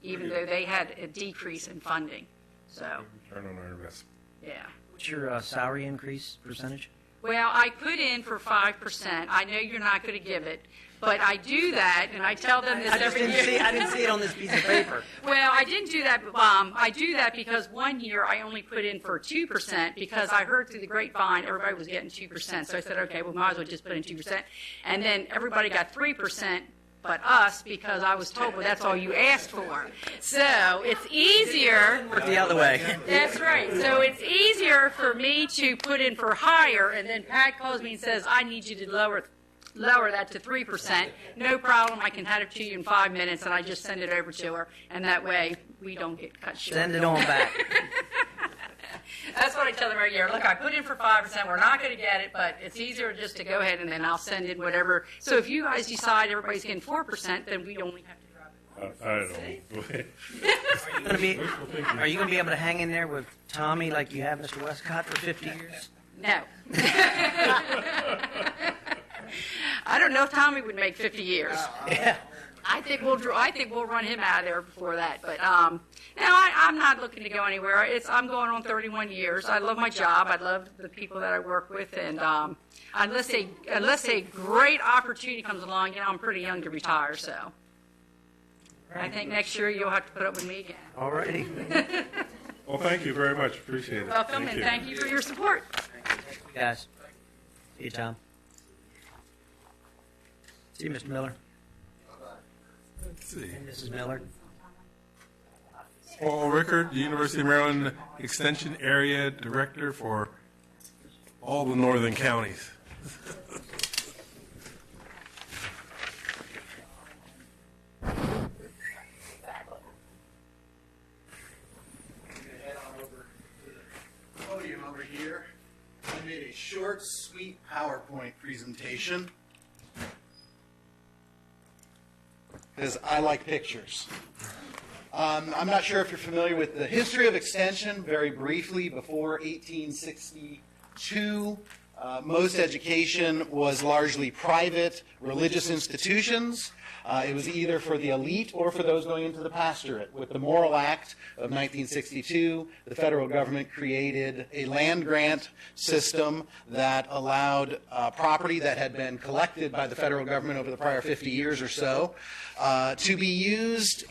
even though they had a decrease in funding. So Return on our investment. Yeah. What's your salary increase percentage? Well, I put in for 5%. I know you're not going to give it, but I do that, and I tell them this every year. I didn't see it on this piece of paper. Well, I didn't do that. I do that because one year I only put in for 2% because I heard through the grapevine everybody was getting 2%. So I said, okay, well, might as well just put in 2%. And then everybody got 3%. But us, because I was told, well, that's all you asked for. So it's easier. Work the other way. That's right. So it's easier for me to put in for higher, and then Pat calls me and says, I need you to lower that to 3%. No problem. I can have it to you in 5 minutes, and I just send it over to her, and that way we don't get cut short. Send it on back. That's what I tell them every year. Look, I put in for 5%. We're not going to get it, but it's easier just to go ahead and then I'll send in whatever. So if you guys decide everybody's getting 4%, then we only have to drop it. I don't know. Are you going to be able to hang in there with Tommy like you have Mr. Westcott for 50 years? No. I don't know if Tommy would make 50 years. Yeah. I think we'll run him out of there before that. But no, I'm not looking to go anywhere. I'm going on 31 years. I love my job. I love the people that I work with, and unless a great opportunity comes along, I'm pretty young to retire. So I think next year you'll have to put up with me again. All righty. Well, thank you very much. Appreciate it. Welcome, and thank you for your support. Guys. See you, Tom. See you, Mr. Miller. Let's see. And Mrs. Miller. Paul Rickard, University of Maryland Extension Area Director for all the northern counties. Head on over to the podium over here. I made a short, sweet PowerPoint presentation because I like pictures. I'm not sure if you're familiar with the history of Extension. Very briefly, before 1862, most education was largely private religious institutions. It was either for the elite or for those going into the pastorate. With the Morrill Act of 1962, the federal government created a land grant system that allowed property that had been collected by the federal government over the prior 50 years or so to be used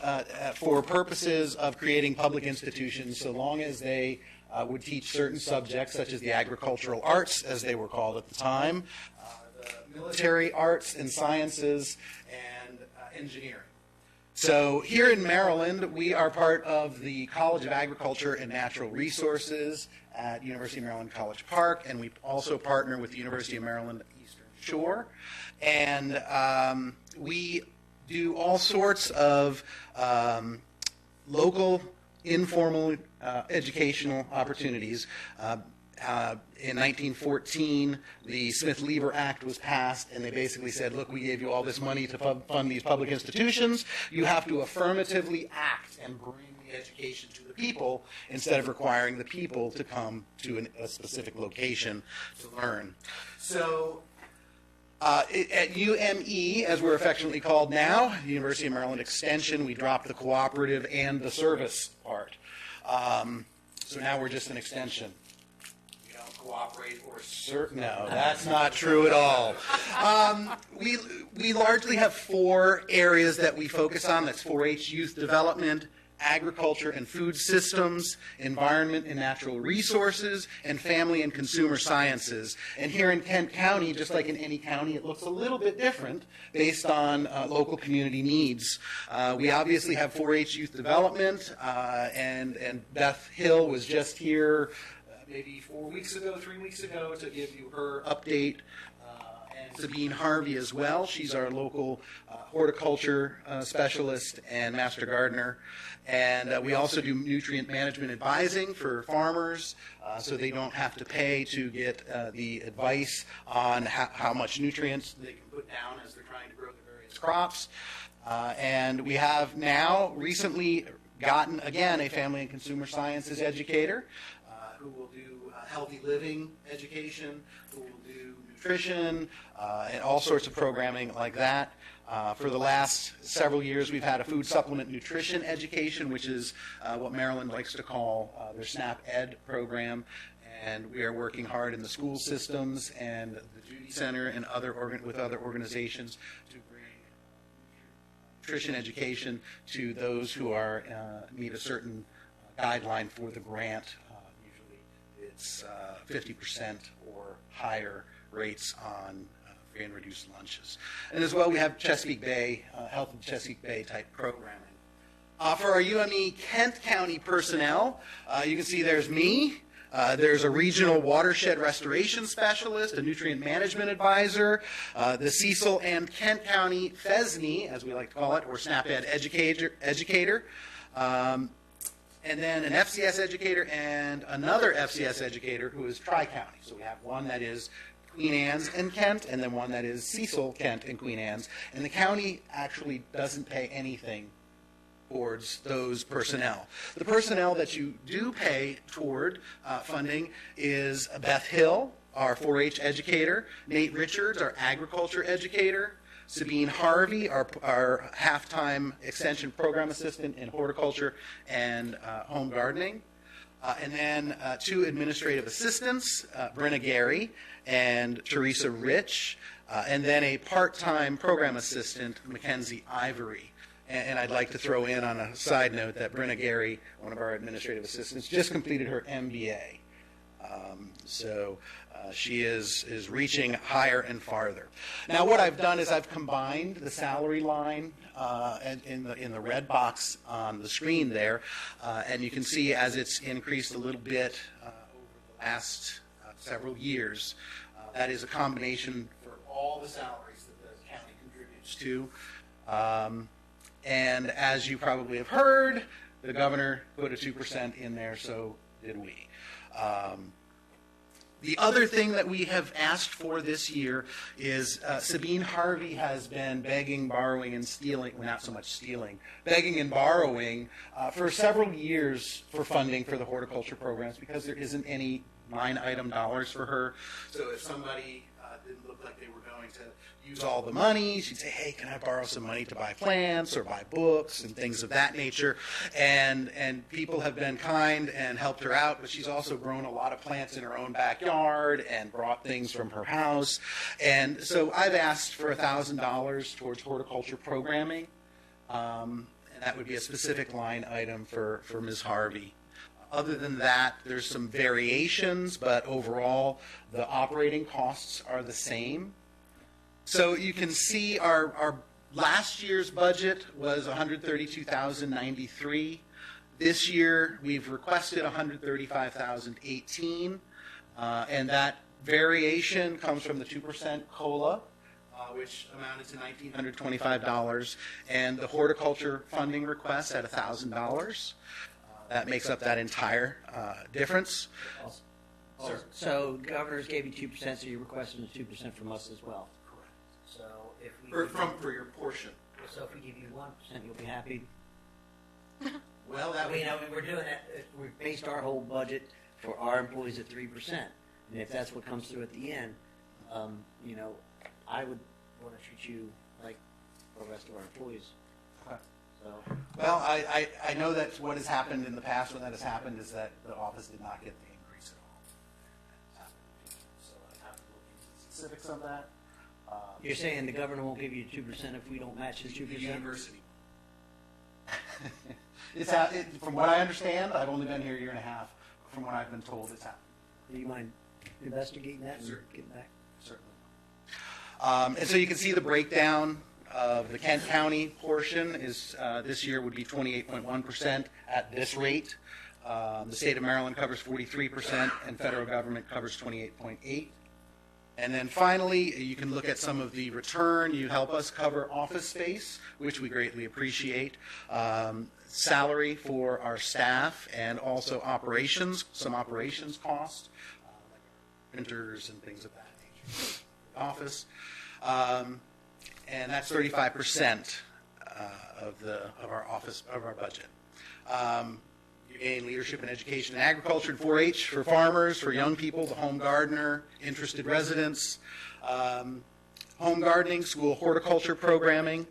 for purposes of creating public institutions, so long as they would teach certain subjects, such as the agricultural arts, as they were called at the time, the military arts and sciences, and engineering. So here in Maryland, we are part of the College of Agriculture and Natural Resources at University of Maryland College Park, and we also partner with the University of Maryland Eastern Shore. And we do all sorts of local, informal educational opportunities. In 1914, the Smith-Lever Act was passed, and they basically said, look, we gave you all this money to fund these public institutions. You have to affirmatively act and bring the education to the people instead of requiring the people to come to a specific location to learn. So at UME, as we're affectionately called now, University of Maryland Extension, we dropped the cooperative and the service part. So now we're just an extension. We don't cooperate or serve. No, that's not true at all. We largely have 4 areas that we focus on. That's 4-H youth development, agriculture and food systems, environment and natural resources, and family and consumer sciences. And here in Kent County, just like in any county, it looks a little bit different based on local community needs. We obviously have 4-H youth development, and Beth Hill was just here maybe 4 weeks ago, 3 weeks ago, to give you her update. And Sabine Harvey as well. She's our local horticulture specialist and master gardener. And we also do nutrient management advising for farmers, so they don't have to pay to get the advice on how much nutrients they can put down as they're trying to grow the various crops. And we have now recently gotten, again, a family and consumer sciences educator who will do healthy living education, who will do nutrition, and all sorts of programming like that. For the last several years, we've had a food supplement nutrition education, which is what Maryland likes to call their SNAP Ed program. And we are working hard in the school systems and the Judy Center and with other organizations to bring nutrition education to those who are meet a certain guideline for the grant. Usually it's 50% or higher rates on free and reduced lunches. And as well, we have Chesapeake Bay, Health of Chesapeake Bay type programming. For our UME Kent County personnel, you can see there's me. There's a regional watershed restoration specialist, a nutrient management advisor, the Cecil and Kent County FESNI, as we like to call it, or SNAP Ed educator, and then an FCS educator and another FCS educator who is Tri-County. So we have one that is Queen Anne's and Kent, and then one that is Cecil, Kent, and Queen Anne's. And the county actually doesn't pay anything towards those personnel. The personnel that you do pay toward funding is Beth Hill, our 4-H educator, Nate Richards, our agriculture educator, Sabine Harvey, our half-time extension program assistant in horticulture and home gardening, and then 2 administrative assistants, Brenna Gary and Teresa Rich, and then a part-time program assistant, Mackenzie Ivory. And I'd like to throw in on a side note that Brenna Gary, one of our administrative assistants, just completed her MBA. So she is reaching higher and farther. Now, what I've done is I've combined the salary line in the red box on the screen there, and you can see as it's increased a little bit over the last several years. That is a combination for all the salaries that the county contributes to. And as you probably have heard, the governor put a 2% in there, so did we. The other thing that we have asked for this year is Sabine Harvey has been begging, borrowing, and stealing, well, not so much stealing, begging and borrowing for several years for funding for the horticulture programs because there isn't any line item dollars for her. So if somebody didn't look like they were going to use all the money, she'd say, hey, can I borrow some money to buy plants or buy books and things of that nature? And people have been kind and helped her out, but she's also grown a lot of plants in her own backyard and brought things from her house. And so I've asked for $1,000 towards horticulture programming, and that would be a specific line item for Ms. Harvey. Other than that, there's some variations, but overall, the operating costs are the same. So you can see our last year's budget was $132,093. This year, we've requested $135,018, and that variation comes from the 2% COLA, which amounted to $1,925, and the horticulture funding request at $1,000. That makes up that entire difference. So governors gave you 2%, so you're requesting 2% from us as well. Correct. So if we for your portion. So if we give you 1%, you'll be happy. Well, that we're doing that. We based our whole budget for our employees at 3%, and if that's what comes through at the end, I would want to treat you like the rest of our employees. Okay. So. Well, I know that what has happened in the past when that has happened is that the office did not get the increase at all. So I have to look into the specifics of that. You're saying the governor won't give you 2% if we don't match his 2%? The university. From what I understand, I've only been here a year and a half. From what I've been told, it's happened. Do you mind investigating that and getting back? Certainly. And so you can see the breakdown of the Kent County portion is this year would be 28.1% at this rate. The state of Maryland covers 43%, and federal government covers 28.8%. And then finally, you can look at some of the return. You help us cover office space, which we greatly appreciate. Salary for our staff, and also operations, some operations costs, like printers and things of that nature. Office. And that's 35% of our budget. You gain leadership in education and agriculture and 4-H for farmers, for young people, the home gardener, interested residents, home gardening, school horticulture programming,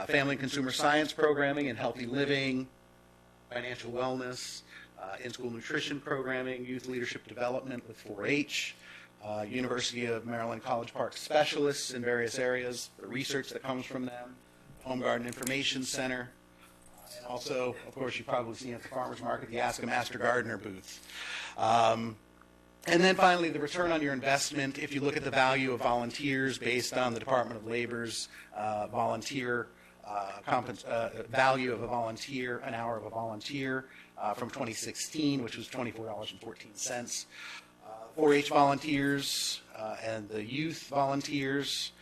family and consumer science programming, and healthy living, financial wellness, in-school nutrition programming, youth leadership development with 4-H. University of Maryland College Park specialists in various areas, the research that comes from them, Home Garden Information Center, and also, of course, you've probably seen at the farmers market the Ask a Master Gardener booth. And then finally, the return on your investment, if you look at the value of volunteers based on the Department of Labor's volunteer value of a volunteer, an hour of a volunteer from 2016, which was $24.14. 4-H volunteers and the youth volunteers,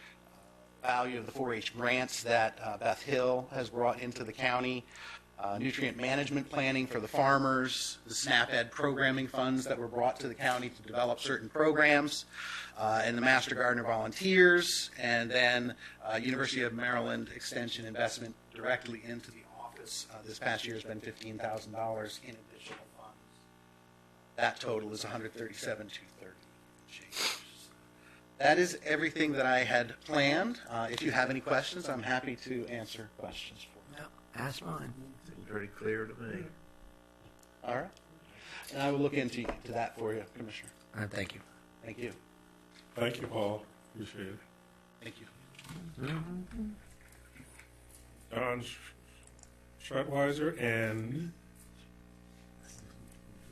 value of the 4-H grants that Beth Hill has brought into the county, nutrient management planning for the farmers, the SNAP-Ed programming funds that were brought to the county to develop certain programs, and the Master Gardener volunteers, and then University of Maryland Extension investment directly into the office. This past year has been $15,000 in additional funds. That total is $137,230. That is everything that I had planned. If you have any questions, I'm happy to answer questions for you. No, ask mine. Seems pretty clear to me. All right. And I will look into that for you, Commissioner. Thank you. Thank you. Thank you, Paul. Appreciate it. Thank you. Don Schreitweiser and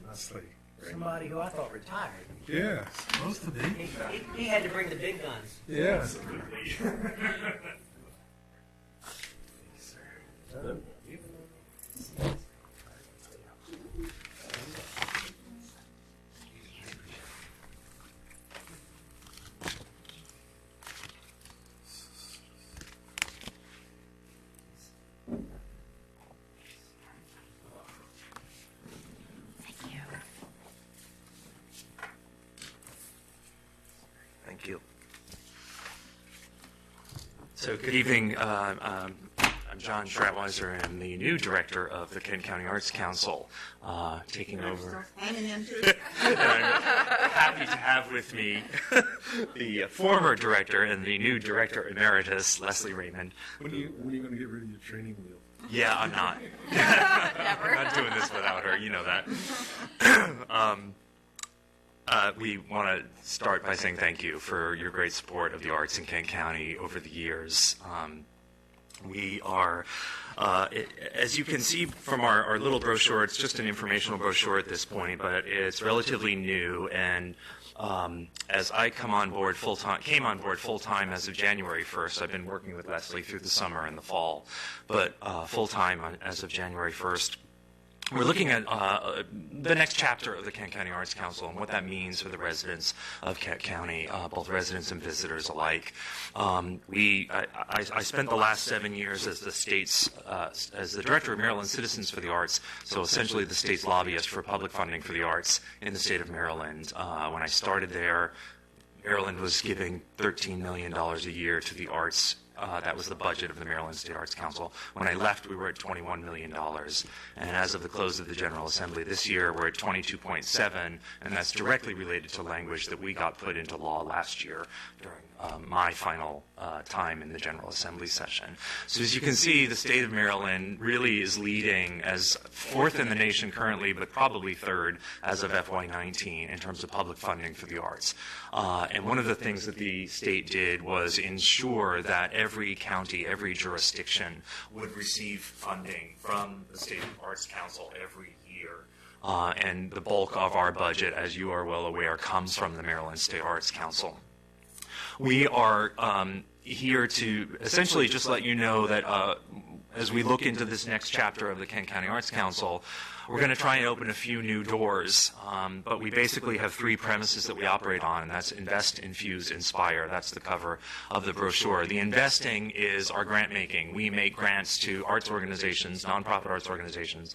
Leslie. Somebody who I thought retired. Yeah, supposed to be. He had to bring the big guns. Yeah. So good evening. I'm John Stratweiser. I'm the new director of the Kent County Arts Council, taking over. And I'm happy to have with me the former director and the new director emeritus, Leslie Raymond. When are you going to get rid of your training wheel? Yeah, I'm not. Never. I'm not doing this without her. You know that. We want to start by saying thank you for your great support of the arts in Kent County over the years. We are, as you can see from our little brochure, it's just an informational brochure at this point, but it's relatively new. And as I came on board full time as of January 1st. I've been working with Leslie through the summer and the fall, but full time as of January 1st. We're looking at the next chapter of the Kent County Arts Council and what that means for the residents of Kent County, both residents and visitors alike. I spent the last 7 years as as the director of Maryland Citizens for the Arts, so essentially the state's lobbyist for public funding for the arts in the state of Maryland. When I started there, Maryland was giving $13 million a year to the arts. That was the budget of the Maryland State Arts Council. When I left, we were at $21 million. And as of the close of the General Assembly this year, we're at 22.7, and that's directly related to language that we got put into law last year during my final time in the General Assembly session. So as you can see, the state of Maryland really is leading as fourth in the nation currently, but probably third as of FY19 in terms of public funding for the arts. And one of the things that the state did was ensure that every county, every jurisdiction would receive funding from the State Arts Council every year. And the bulk of our budget, as you are well aware, comes from the Maryland State Arts Council. We are here to essentially just let you know that as we look into this next chapter of the Kent County Arts Council, we're going to try and open a few new doors, but we basically have three premises that we operate on, and that's invest, infuse, inspire. That's the cover of the brochure. The investing is our grant making. We make grants to arts organizations, nonprofit arts organizations,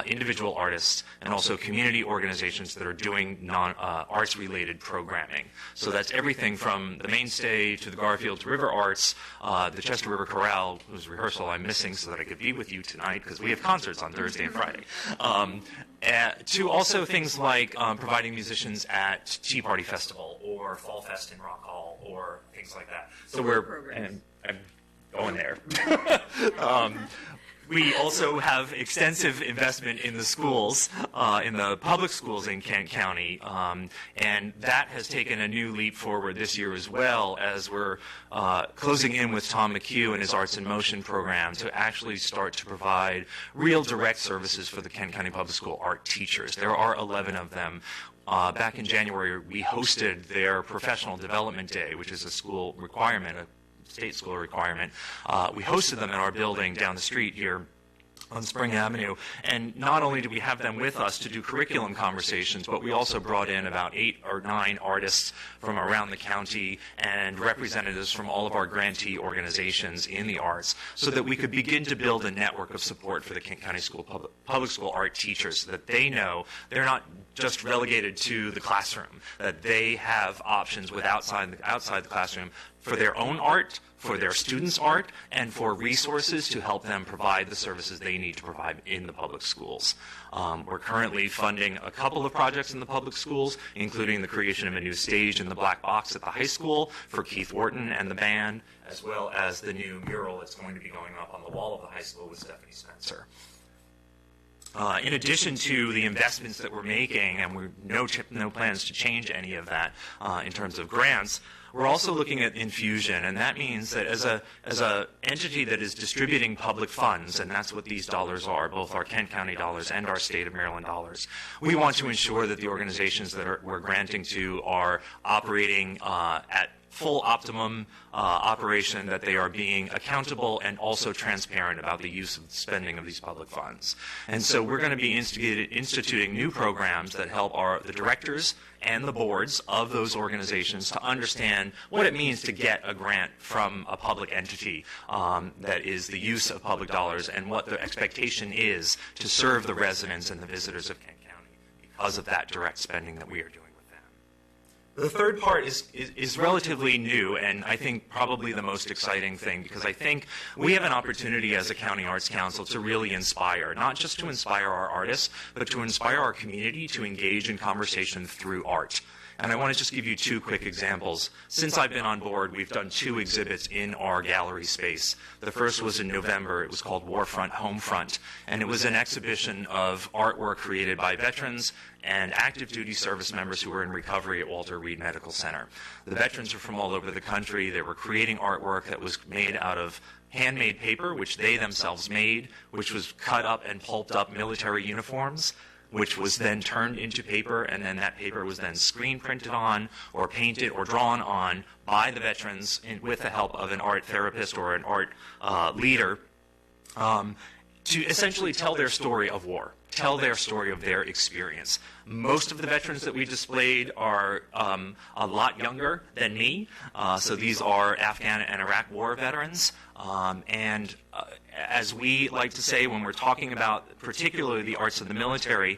individual artists, and also community organizations that are doing arts-related programming. So that's everything from the Mainstay to the Garfield to River Arts, the Chester River Chorale, whose rehearsal I'm missing so that I could be with you tonight because we have concerts on Thursday and Friday. To also things like providing musicians at Tea Party Festival or Fall Fest in Rock Hall or things like that. So I'm going there. We also have extensive investment in the schools, in the public schools in Kent County, and that has taken a new leap forward this year as well as we're closing in with Tom McHugh and his Arts in Motion program to actually start to provide real direct services for the Kent County Public School art teachers. There are 11 of them. Back in January, we hosted their Professional Development Day, which is a school requirement, state school requirement. We hosted them in our building down the street here on Spring Avenue, and not only do we have them with us to do curriculum conversations, but we also brought in about 8 or 9 artists from around the county and representatives from all of our grantee organizations in the arts so that we could begin to build a network of support for the Kent County Public School art teachers so that they know they're not just relegated to the classroom, that they have options outside the classroom for their own art, for their students' art, and for resources to help them provide the services they need to provide in the public schools. We're currently funding a couple of projects in the public schools, including the creation of a new stage in the Black Box at the high school for Keith Wharton and the band, as well as the new mural that's going to be going up on the wall of the high school with Stephanie Spencer. In addition to the investments that we're making, and we're no plans to change any of that in terms of grants, we're also looking at infusion, and that means that as a entity that is distributing public funds, and that's what these dollars are, both our Kent County dollars and our state of Maryland dollars, we want to ensure that the organizations that we're granting to are operating at full optimum operation, that they are being accountable and also transparent about the use of the spending of these public funds. And so we're going to be instituting new programs that help the directors and the boards of those organizations to understand what it means to get a grant from a public entity that is the use of public dollars and what the expectation is to serve the residents and the visitors of Kent County because of that direct spending that we are doing with them. The third part is relatively new, and I think probably the most exciting thing, because I think we have an opportunity as a County Arts Council to really inspire, not just to inspire our artists, but to inspire our community to engage in conversation through art. And I want to just give you two quick examples. Since I've been on board, we've done 2 exhibits in our gallery space. The first was in November. It was called Warfront Homefront, and it was an exhibition of artwork created by veterans and active duty service members who were in recovery at Walter Reed Medical Center. The veterans are from all over the country. They were creating artwork that was made out of handmade paper, which they themselves made, which was cut up and pulped up military uniforms, which was then turned into paper, and then that paper was then screen printed on or painted or drawn on by the veterans with the help of an art therapist or an art leader to essentially tell their story of war, tell their story of their experience. Most of the veterans that we displayed are a lot younger than me, so these are Afghan and Iraq war veterans, and as we like to say when we're talking about particularly the arts of the military,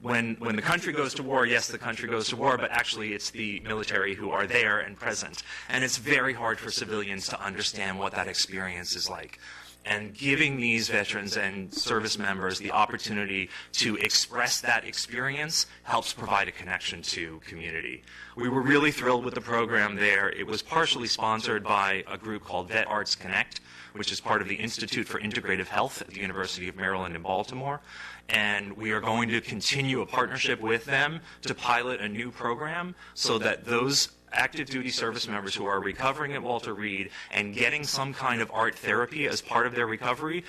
when the country goes to war, yes, the country goes to war, but actually it's the military who are there and present. And it's very hard for civilians to understand what that experience is like. And giving these veterans and service members the opportunity to express that experience helps provide a connection to community. We were really thrilled with the program there. It was partially sponsored by a group called Vet Arts Connect, which is part of the Institute for Integrative Health at the University of Maryland in Baltimore. And we are going to continue a partnership with them to pilot a new program so that those active duty service members who are recovering at Walter Reed and getting some kind of art therapy as part of their recovery,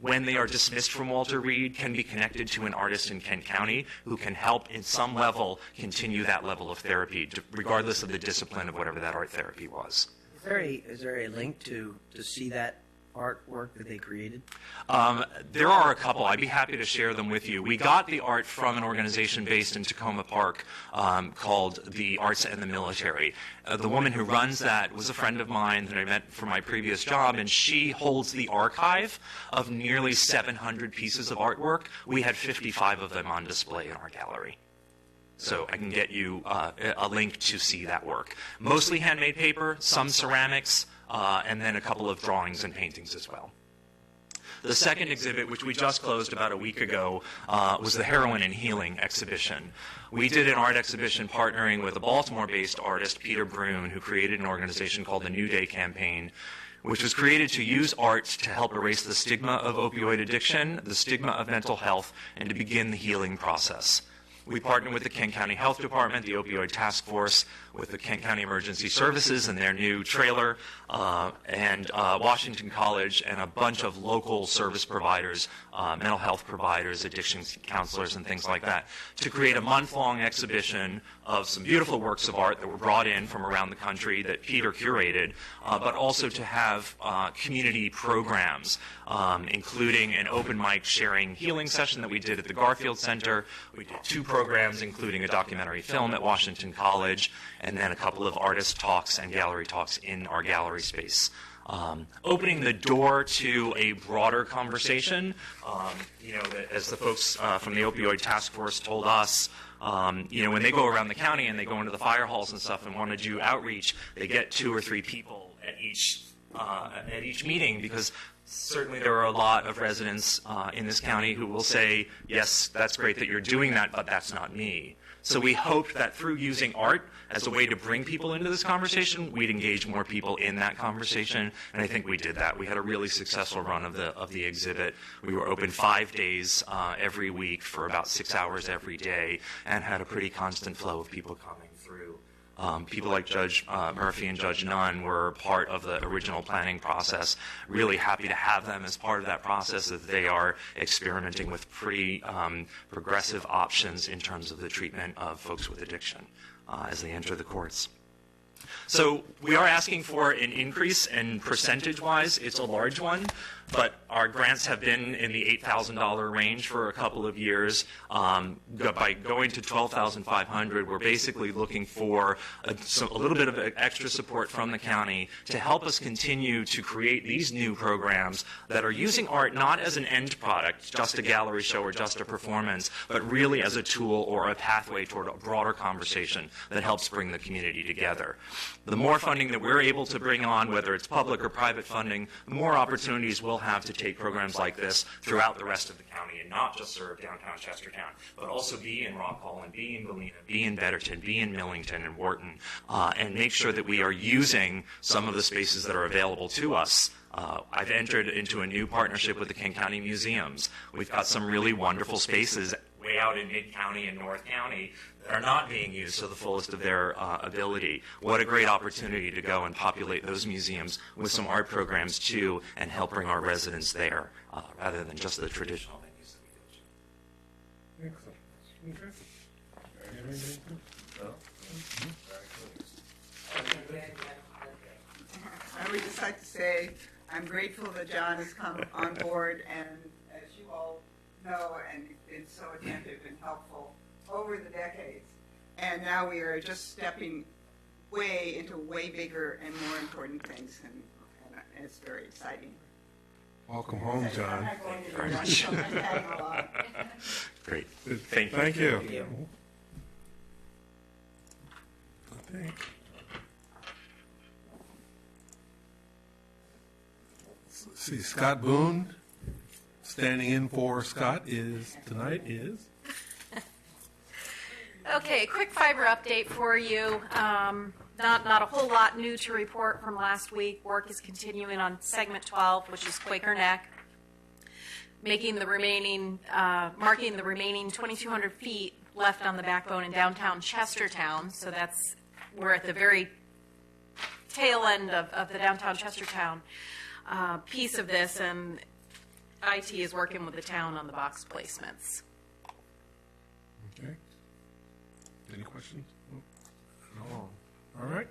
when they are dismissed from Walter Reed, can be connected to an artist in Kent County who can help in some level continue that level of therapy, regardless of the discipline of whatever that art therapy was. Is there a link to see that artwork that they created? There are a couple. I'd be happy to share them with you. We got the art from an organization based in Tacoma Park called the Arts and the Military. The woman who runs that was a friend of mine that I met from my previous job, and she holds the archive of nearly 700 pieces of artwork. We had 55 of them on display in our gallery. So I can get you a link to see that work. Mostly handmade paper, some ceramics, and then a couple of drawings and paintings as well. The second exhibit, which we just closed about a week ago, was the Heroin and Healing exhibition. We did an art exhibition partnering with a Baltimore-based artist, Peter Brune, who created an organization called the New Day Campaign, which was created to use art to help erase the stigma of opioid addiction, the stigma of mental health, and to begin the healing process. We partnered with the Kent County Health Department, the Opioid Task Force, with the Kent County Emergency Services and their new trailer, and Washington College and a bunch of local service providers, mental health providers, addiction counselors, and things like that, to create a month-long exhibition of some beautiful works of art that were brought in from around the country that Peter curated, but also to have community programs, including an open mic sharing healing session that we did at the Garfield Center. We did 2 programs, including a documentary film at Washington College, and then a couple of artist talks and gallery talks in our gallery space. Opening the door to a broader conversation, as the folks from the Opioid Task Force told us, when they go around the county and they go into the fire halls and stuff and want to do outreach, they get 2 or 3 people at each meeting, because certainly there are a lot of residents in this county who will say, yes, that's great that you're doing that, but that's not me. So we hoped that through using art as a way to bring people into this conversation, we'd engage more people in that conversation, and I think we did that. We had a really successful run of the exhibit. We were open 5 days every week for about 6 hours every day, and had a pretty constant flow of people coming through. People like Judge Murphy and Judge Nunn were part of the original planning process. Really happy to have them as part of that process, as they are experimenting with pretty progressive options in terms of the treatment of folks with addiction as they enter the courts. So we are asking for an increase, and percentage-wise, it's a large one. but our grants have been in the $8,000 range for a couple of years. By going to $12,500, we're basically looking for a little bit of extra support from the county to help us continue to create these new programs that are using art not as an end product, just a gallery show or just a performance, but really as a tool or a pathway toward a broader conversation that helps bring the community together. The more funding that we're able to bring on, whether it's public or private funding, the more opportunities we'll have to take programs like this throughout the rest of the county and not just serve downtown Chestertown, but also be in Rock Hall and be in Galena, be in Betterton, be in Millington and Wharton, and make sure that we are using some of the spaces that are available to us. I've entered into a new partnership with the Kent County Museums. We've got some really wonderful spaces way out in Mid-County and North County that are not being used to the fullest of their ability. What a great opportunity to go and populate those museums with some art programs too and help bring our residents there rather than just the traditional venues that we go to. I would just like to say I'm grateful that John has come on board, and as you all know, and been so attentive and helpful over the decades. And now we are just stepping way into way bigger and more important things, and it's very exciting. Welcome home, John. Thank you very much. Great. Thank you. Thank you. Thank you. Okay. Let's see, Scott Boone, standing in for Scott tonight is? Okay, quick fiber update for you. Not a whole lot new to report from last week. Work is continuing on segment 12, which is Quaker Neck, marking the remaining 2,200 feet left on the backbone in downtown Chestertown. So we're at the very tail end of the downtown Chestertown piece of this, and IT is working with the town on the box placements. Okay. Any questions? No. All right.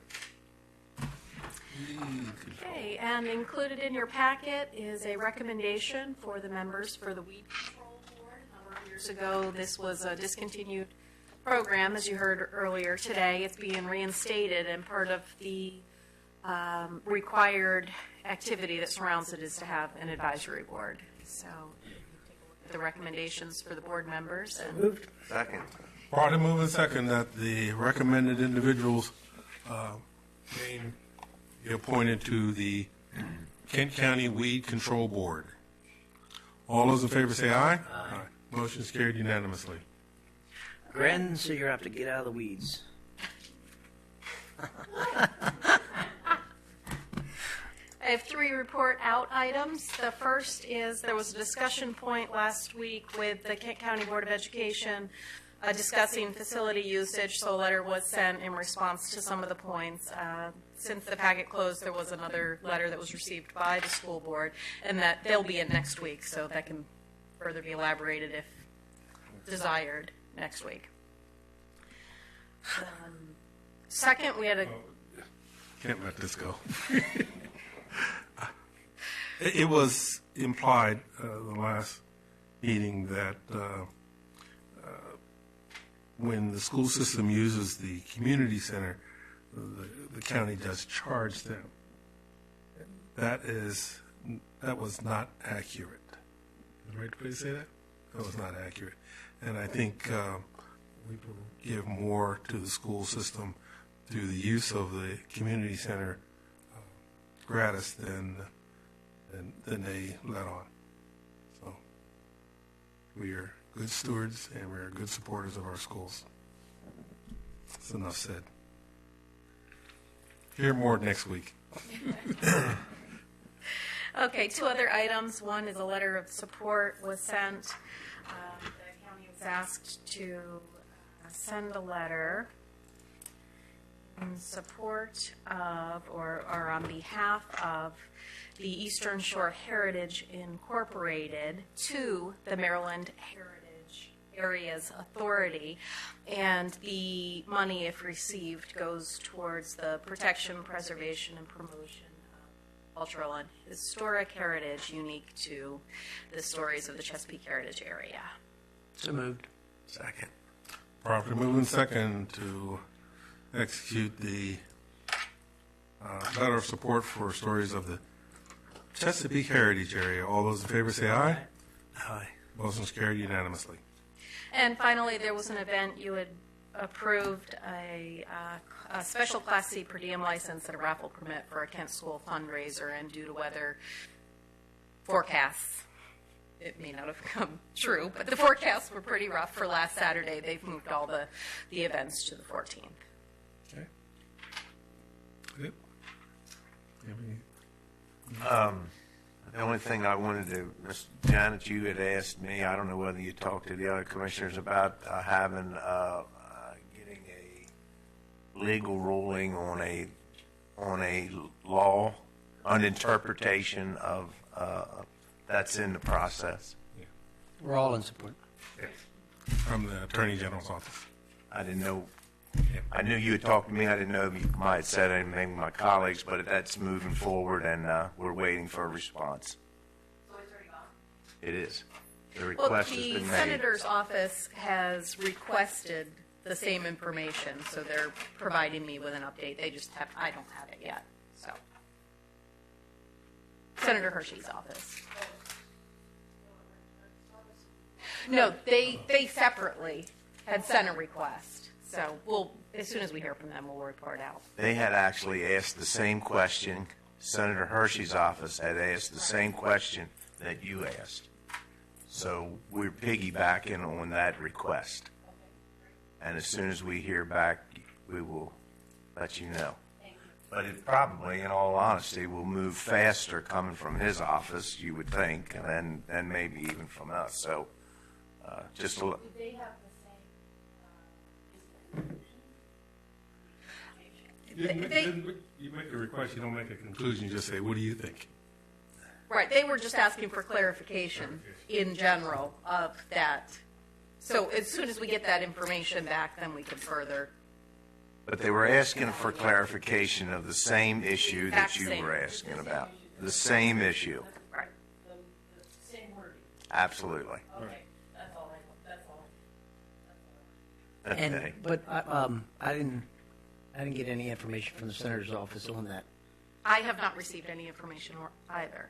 Okay, and included in your packet is a recommendation for the members for the Weed Control Board. A number of years ago, this was a discontinued program, as you heard earlier today. It's being reinstated, and part of the required activity that surrounds it is to have an advisory board. So, take a look at the recommendations for the board members. And Second. Probably move in second that the recommended individuals be appointed to the Kent County Weed Control Board. All those in favor say aye. Aye. Motion is carried unanimously. Gren, so you have to get out of the weeds. I have 3 report out items. The first is there was a discussion point last week with the Kent County Board of Education discussing facility usage, so a letter was sent in response to some of the points. Since the packet closed, there was another letter that was received by the school board, and that they'll be in next week, so that can further be elaborated if desired next week. Second, we had a... Can't let this go. It was implied the last meeting that when the school system uses the community center, the county does charge them. That was not accurate. Is the right way to say that? That was not accurate. And I think we will give more to the school system through the use of the community center gratis than they let on. So we are good stewards and we are good supporters of our schools. That's enough said. Hear more next week. Okay, 2 other items. One is a letter of support was sent. The county was asked to send a letter in support of or on behalf of the Eastern Shore Heritage Incorporated to the Maryland Heritage Areas Authority, and the money, if received, goes towards the protection, preservation, and promotion of cultural and historic heritage unique to the stories of the Chesapeake Heritage area. So moved. Second. Properly moved and second to execute the letter of support for stories of the Chesapeake Heritage area. All those in favor say aye. Aye. Motion's carried unanimously. And finally, there was an event you had approved a special Class C per diem license and a raffle permit for a Kent School fundraiser, and due to weather forecasts, it may not have come true, but the forecasts were pretty rough for last Saturday. They've moved all the events to the 14th. Okay. Good. The only thing I wanted to, Ms. Janet, you had asked me, I don't know whether you talked to the other commissioners about having, getting a legal ruling on a law, an interpretation of, that's in the process. We're all in support. From the Attorney General's office. I didn't know, I knew you had talked to me, I didn't know if you might have said anything with my colleagues, but that's moving forward, and we're waiting for a response. So it's already gone? It is. The Well, request has the been made. Senator's office has requested the same information, so they're providing me with an update. They just have, I don't have it yet, so. Senator Hershey's office. No, they separately had sent a request, so we'll, as soon as we hear from them, we'll report out. They had actually asked the same question. Senator Hershey's office had asked the same question that you asked. So we're piggybacking on that request. And as soon as we hear back, we will let you know. But it probably, in all honesty, will move faster coming from his office, you would think, and then maybe even from us. So just a Do they have the same You make a request, you don't make a conclusion, you just say, what do you think? Right, they were just asking for clarification in general of that. So as soon as we get that information back, then we can further. But they were asking for clarification of the same issue that Exact you same. were asking about. The same issue. Right. the same wording? Absolutely. Okay, that's all. Okay. And, but I didn't get any information from the Senator's office on that. I have not received any information either.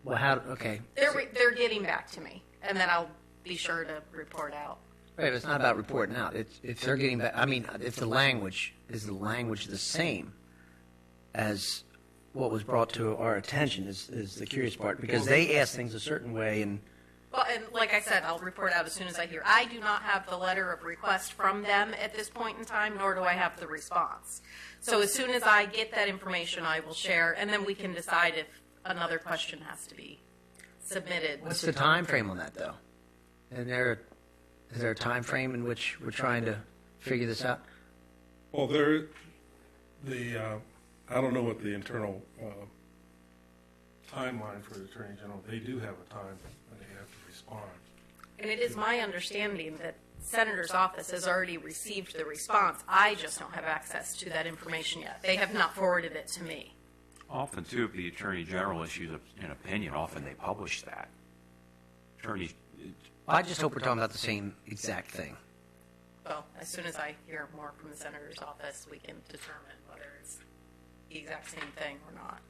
Well, how, okay. They're getting back to me, and then I'll be sure to report out. Right, but it's not about reporting out. It's if they're getting back, I mean, if the language, is the language the same as what was brought to our attention is the curious part, because they ask things a certain way, and Well, and like I said, I'll report out as soon as I hear. I do not have the letter of request from them at this point in time, nor do I have the response. So as soon as I get that information, I will share, and then we can decide if another question has to be submitted. what's the time frame on that, though? And is there a time frame in which we're trying to figure this out? Well, I don't know what the internal timeline for the Attorney General, they do have a time when they have to respond. And it is my understanding that Senator's office has already received the response. I just don't have access to that information yet. They have not forwarded it to me. Often, too, if the Attorney General issues an opinion, often they publish that. Attorneys, I just hope we're talking about the same exact thing. Well, as soon as I hear more from the Senator's office, we can determine whether it's the exact same thing or not.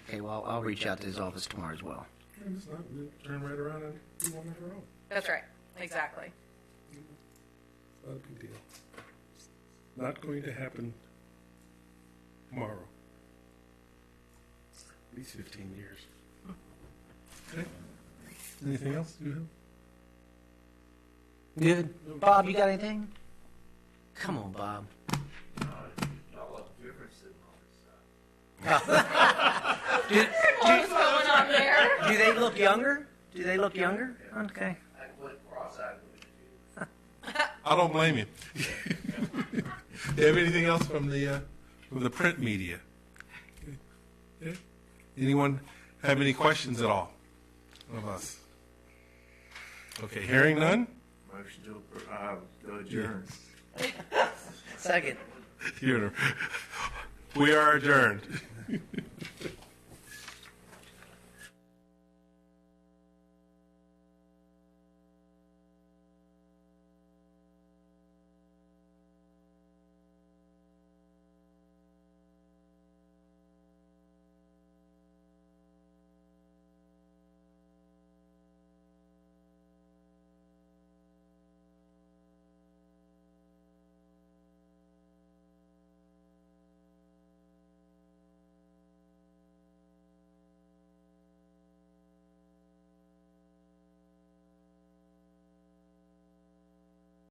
Okay, well, I'll reach out to his office tomorrow as well. And it's not, we'll turn right around and do one of our own. That's right, exactly. It's not a big deal. It's not going to happen tomorrow. At least 15 years. Okay. Anything else you have? Good. Bob, you got anything? Come on, Bob. What's going on there? Do they look younger? Do they look younger? Okay. I don't blame you. Do you have anything else from the print media? Yeah. Anyone have any questions at all of us? Okay, hearing none? Motion to adjourn. Second. We are adjourned.